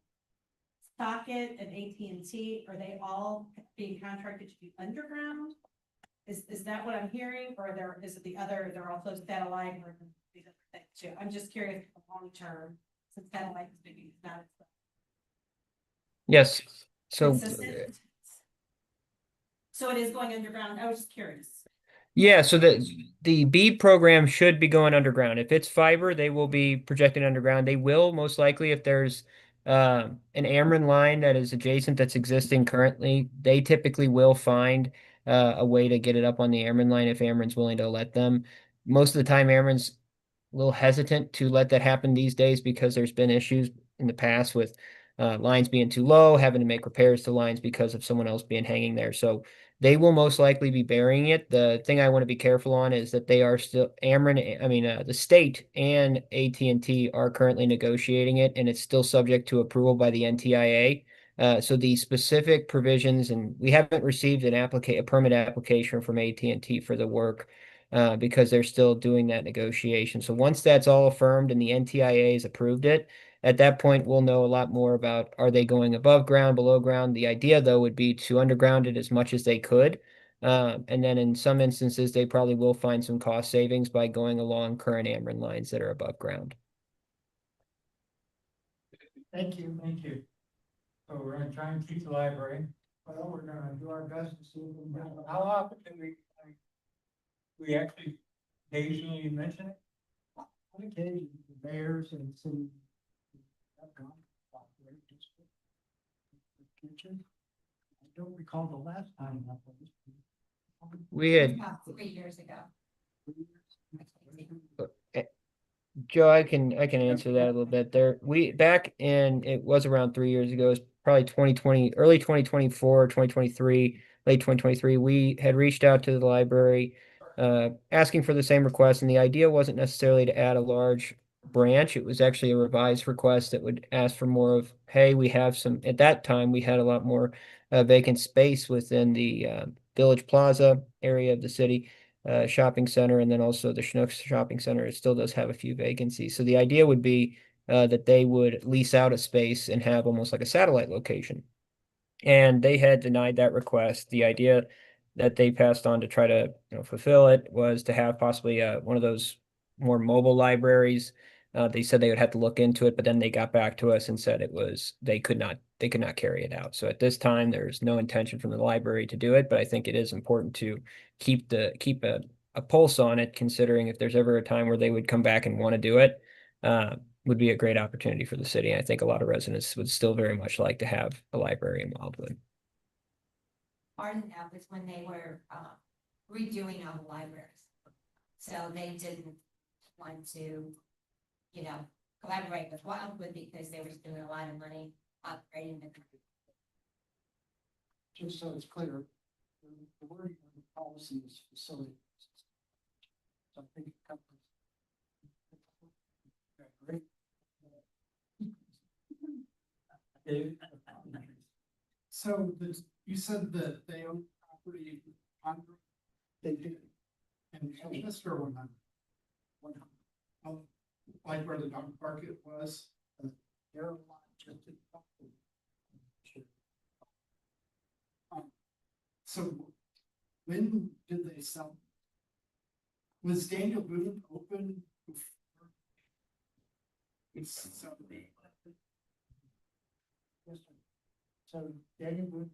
Socket and AT&T, are they all being contracted to be underground? Is that what I'm hearing, or is it the other, they're also satellite or these other things too? I'm just curious, long term, since satellite is maybe not Yes, so consistent. So it is going underground. I was just curious. yeah, so the BEAD program should be going underground. If it's fiber, they will be projected underground. They will most likely if there's an Ameren line that is adjacent that's existing currently. They typically will find a way to get it up on the Ameren line if Ameren's willing to let them. Most of the time, Ameren's a little hesitant to let that happen these days because there's been issues in the past with lines being too low, having to make repairs to lines because of someone else being hanging there. So they will most likely be burying it. The thing I want to be careful on is that they are still the state and AT&T are currently negotiating it, and it's still subject to approval by the NTIA. So the specific provisions, and we haven't received a permit application from AT&T for the work because they're still doing that negotiation. So once that's all affirmed and the NTIA has approved it, at that point, we'll know a lot more about are they going above ground, below ground. The idea, though, would be to underground it as much as they could. And then in some instances, they probably will find some cost savings by going along current Ameren lines that are above ground. Thank you, thank you. So we're gonna try and keep the library. Well, we're gonna do our best to see if we can. How often do we actually occasionally mention it? On occasion, the mayors and city. Have gone to operate district. Kitchen. I don't recall the last time that was. We had About 3 years ago. Joe, I can answer that a little bit there. It was around 3 years ago, it's probably 2020, early 2024, 2023, late 2023, we had reached out to the library asking for the same request, and the idea wasn't necessarily to add a large branch. It was actually a revised request that would ask for more of, hey, we have some, at that time, we had a lot more vacant space within the Village Plaza area of the city shopping center, and then also the Schnucks shopping center. It still does have a few vacancies. So the idea would be that they would lease out a space and have almost like a satellite location. And they had denied that request. The idea that they passed on to try to fulfill it was to have possibly one of those more mobile libraries. They said they would have to look into it, but then they got back to us and said they could not carry it out. So at this time, there's no intention from the library to do it, but I think it is important to keep a pulse on it, considering if there's ever a time where they would come back and want to do it, would be a great opportunity for the city. And I think a lot of residents would still very much like to have a library in Wildwood. Part of that was when they were redoing all the libraries. So they didn't want to, collaborate with Wildwood because they were spending a lot of money upgrading the. Just so it's clear, the wording of the policy is facility. So I think it covers. Great. So you said that they own property on, they do. And Manchester or 100? 100. Oh, like where the dog park it was, there are a lot just. So when did they sell? Was Daniel Boone open before? It's so. Yes, sir. So Daniel Boone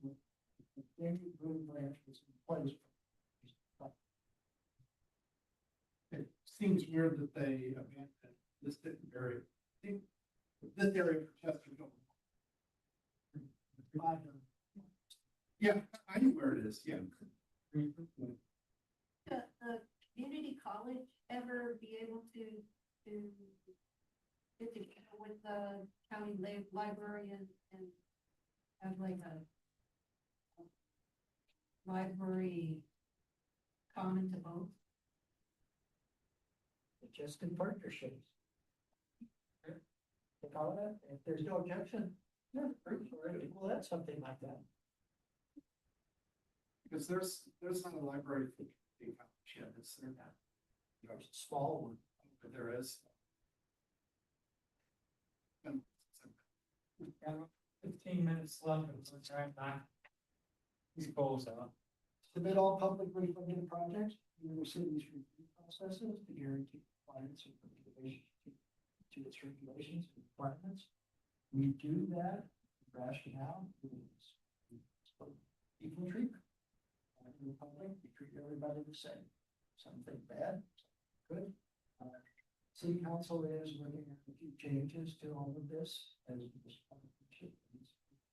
branch was in place. It seems weird that they abandoned this area. This area for Chesterfield. Yeah, I know where it is, yeah. The community college ever be able to get together with the county library and have like a library common to both? Just in partnerships. They call it, if there's no objection, yeah, well, that's something like that. Because there's not a library for the college yet, is there not? There's a small one. But there is. And 15 minutes left, and we're right back. These goals out. Submit all publicly funded projects, in the city's review processes to guarantee compliance with regulations to its regulations and requirements. We do that, rationale is equal treatment. In the public, we treat everybody the same. Something bad, good. City council is looking at a few changes to all of this as this partnership.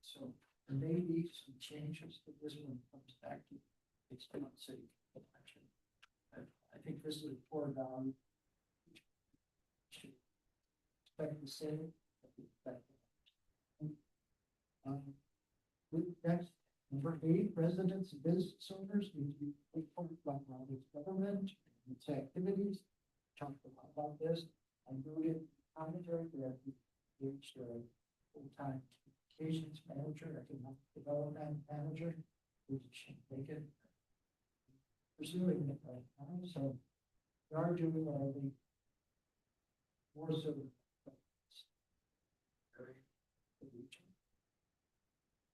So there may be some changes to this when it comes back to it's not city action. I think this is a core value. Should expect the same. Next, number 8, residents and business owners need to be informed about its government and its activities. Talked a lot about this. I noted commentary that we reached a full-time communications manager, economic development manager, which they can pursuing it right now. So we are doing what I think more so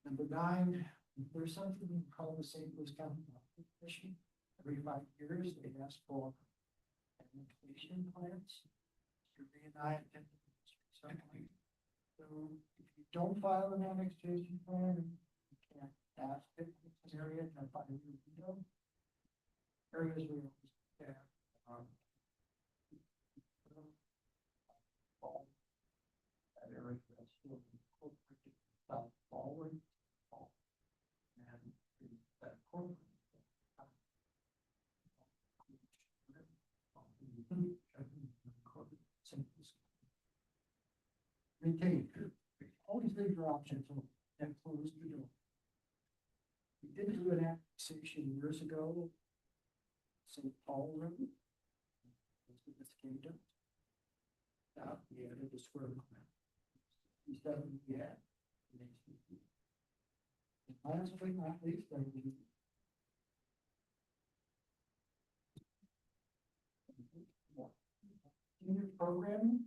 Number 9, there's something we call the St. Louis County Commission. Every 5 years, they ask for annexation plans. Survey and I attended something. So if you don't file an annexation plan, you can't ask it in an area to find a window. Areas where you have that area that's still incorporated forward. And that corporate maintain, always leave your options open and close the door. We did do an annexation years ago. St. Paul Road. This kingdom. We added a square mile. Instead of we had. And last but not least, I believe. Senior programming.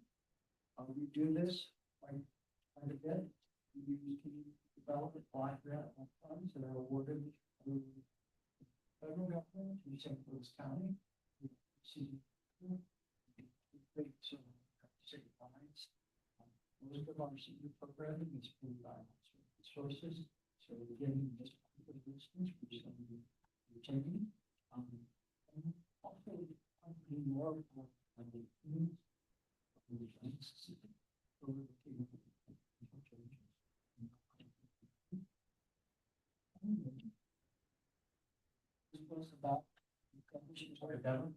We do this quite a bit. We use community development block grant funds that are awarded through federal government to St. Louis County. We see city lines. Most of our senior programming is through sources. So we're getting this distance, which is retaining. Also, more on the this was about commissions or government.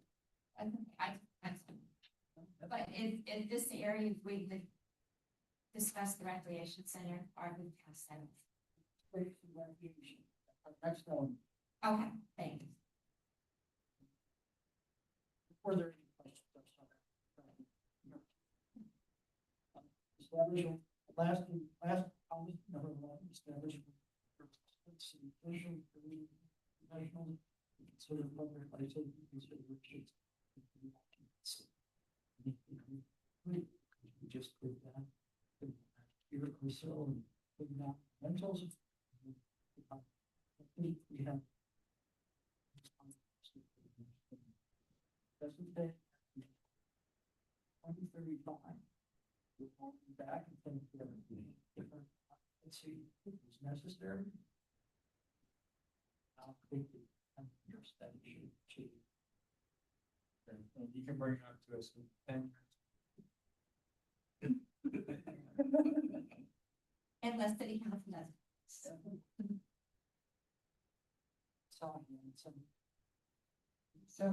But in this area, we would discuss the recreation center, or we pass that. Next one. Okay, thank you. Were there any questions? Establish last Policy number one, establishment. Visual, professional, consider public life safety considerations. We just did that. Here or so, and put down rentals. I think we have. Doesn't say. 2035. We're going back and think different, let's see, if it's necessary. I'll think your study should achieve. And you can bring it up to us and. Unless city council does. So, So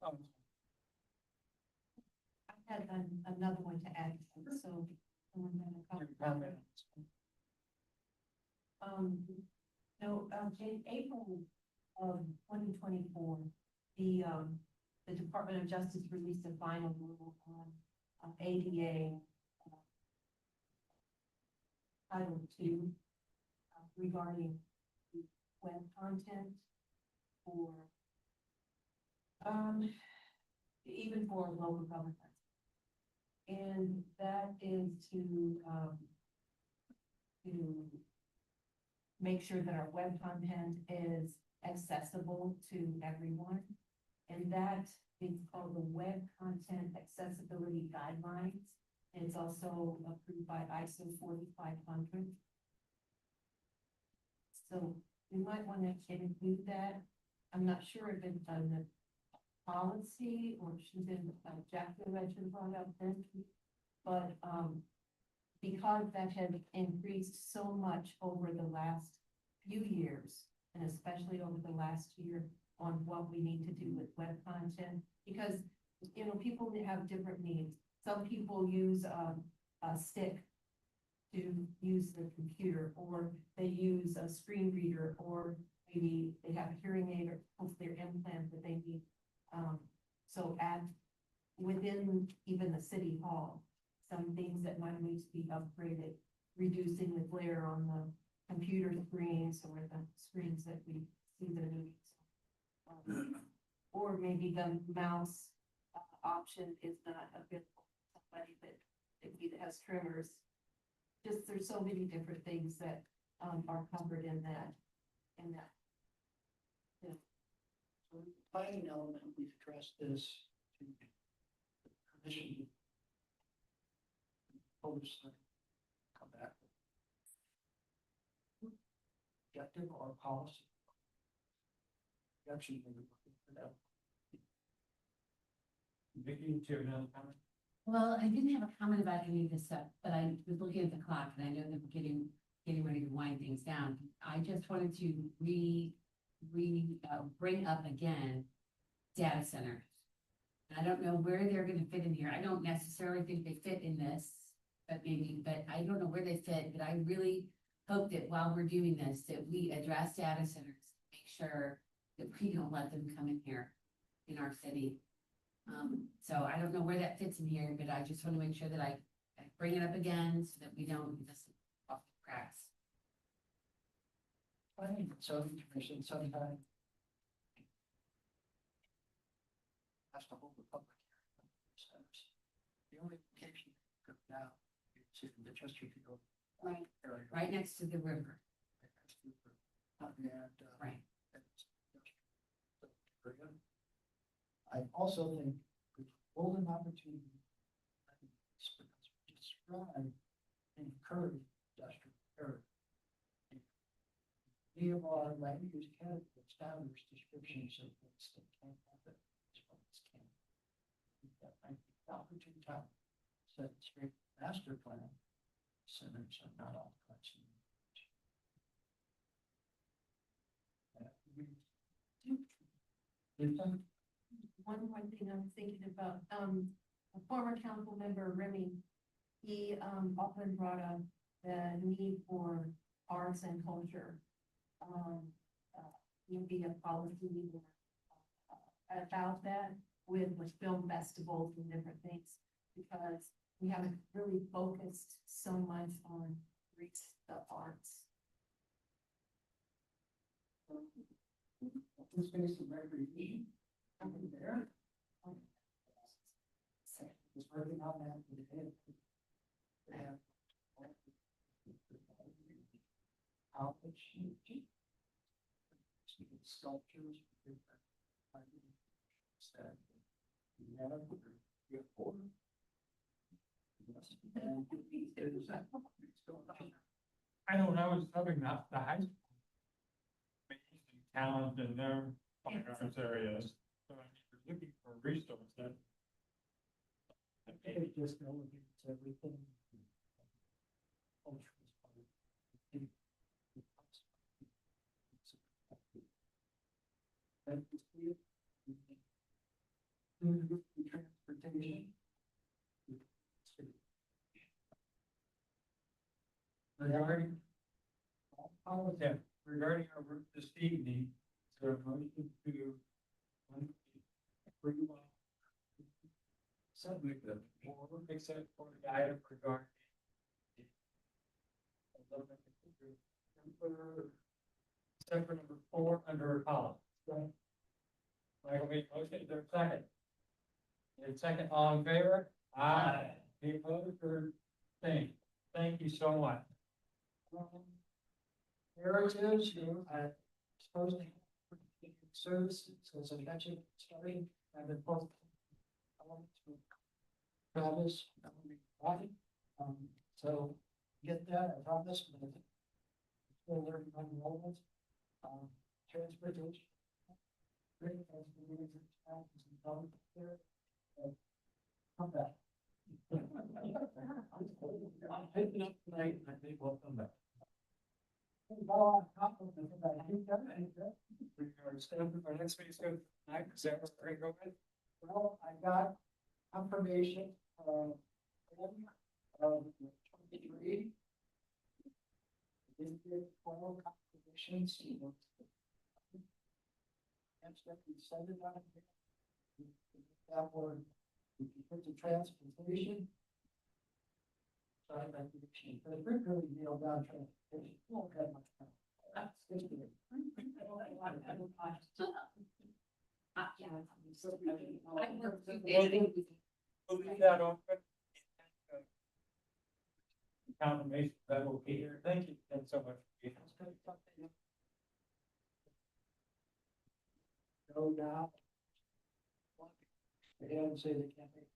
um, I had another one to add, so. In April of 2024, the Department of Justice released a final rule on ADA Title II regarding web content for even for local government. And that is to make sure that our web content is accessible to everyone. And that is called the Web Content Accessibility Guidelines. And it's also approved by ISO 4500. So we might want to include that. I'm not sure if it's on the policy or should be an objective I should have brought up then. But because that has increased so much over the last few years, and especially over the last year on what we need to do with web content, because, you know, people have different needs. Some people use a stick to use the computer, or they use a screen reader, or maybe they have a hearing aid or hopefully their implant that they need. So within even the city hall, some things that might need to be upgraded, reducing the glare on the computer screens or the screens that we see the news. Or maybe the mouse option is not available to somebody that has tremors. Just there's so many different things that are covered in that. The planning element, we've addressed this to the commission. Oversight, come back. Objective or policy. Actually, maybe looking for that. Vicky, do you have another comment? Well, I didn't have a comment about any of this stuff, but I was looking at the clock and I know that we're getting ready to wind things down. I just wanted to bring up again data centers. And I don't know where they're going to fit in here. I don't necessarily think they fit in this, but I don't know where they fit, but I really hope that while we're doing this, that we address data centers, make sure that we don't let them come in here in our city. So I don't know where that fits in here, but I just want to make sure that I bring it up again so that we don't miss it off the cracks. Planning and zoning commission sometime. Has to hold the public hearing. The only location now is in the Chesterfield. Right. Area. Right next to the river. And, Right. I also think the golden opportunity to describe and encourage industrial area. Many of our land use candidates establish descriptions of things that can't happen as well as can. That might be the opportune time. Set straight master plan. Centers are not all collection. One more thing I'm thinking about, a former council member, Remy, he often brought up the need for arts and culture. Maybe a policy about that with film festivals and different things, because we haven't really focused so much on reach the arts. This space of recreation. Something there. It's working on that today. They have outfits, sculptures. I know when I was studying that, the high school. Amazing talent in their fine arts areas, so I mean, you're looking for a resource that. I think it just elevates everything. Culture is part of it. And it's weird. Transportation. Regarding. Yeah, regarding our work this evening, is there a motion to. Approve. Subject of, or except for the item regarding. Except for number 4 under column. Michael made a motion, is there a second? Need a second, all in favor? Aye. Any opposed or abstained? Thank you so much. Heritage, supposed to have services, as I mentioned, starting, I've been both. Travis, Rodney, so get that, I promise, but I think. Still learning on enrollment, transportation. Great, as we move to town, some public there. Come back. I'm picking up tonight, and I think we'll come back. Well, I'm confident that I think that, Our next meeting's good tonight, is that what we're gonna go with? well, I got confirmation, of 23. Didn't get 12 confirmations. And stuff, we send it on. That one, we can put the transportation. Sorry, but it's really nailed down transportation. Won't have much time. That's good. I work 2 days. We'll leave that open. Confirmation that will be here, thank you, thanks so much. No doubt. They haven't said they can't make.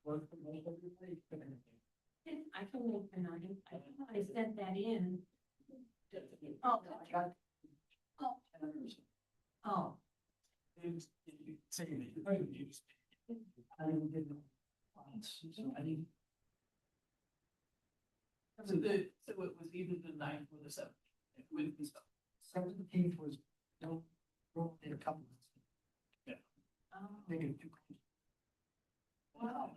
Work for most everybody. I can make the 9. I thought I sent that in. Oh, I got. Oh. Oh, Say that. I didn't get no. So I need. So it was either the 9th or the 7th. With the stuff. 17th was, no, in a couple. Yeah. Negative 2. Wow.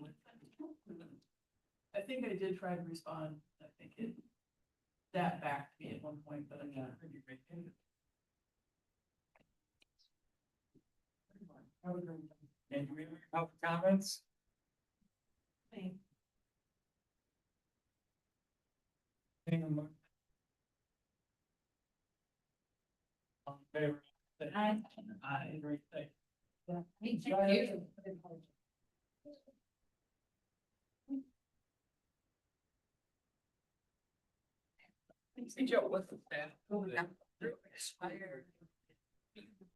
I think I did try to respond, I think it, that back to me at one point, but I'm not really making it. And do we have any public comments? thank Seeing none. All in favor? Aye. Aye, great, thank you. Thank you. Hey, Joe, what's the staff? Expired.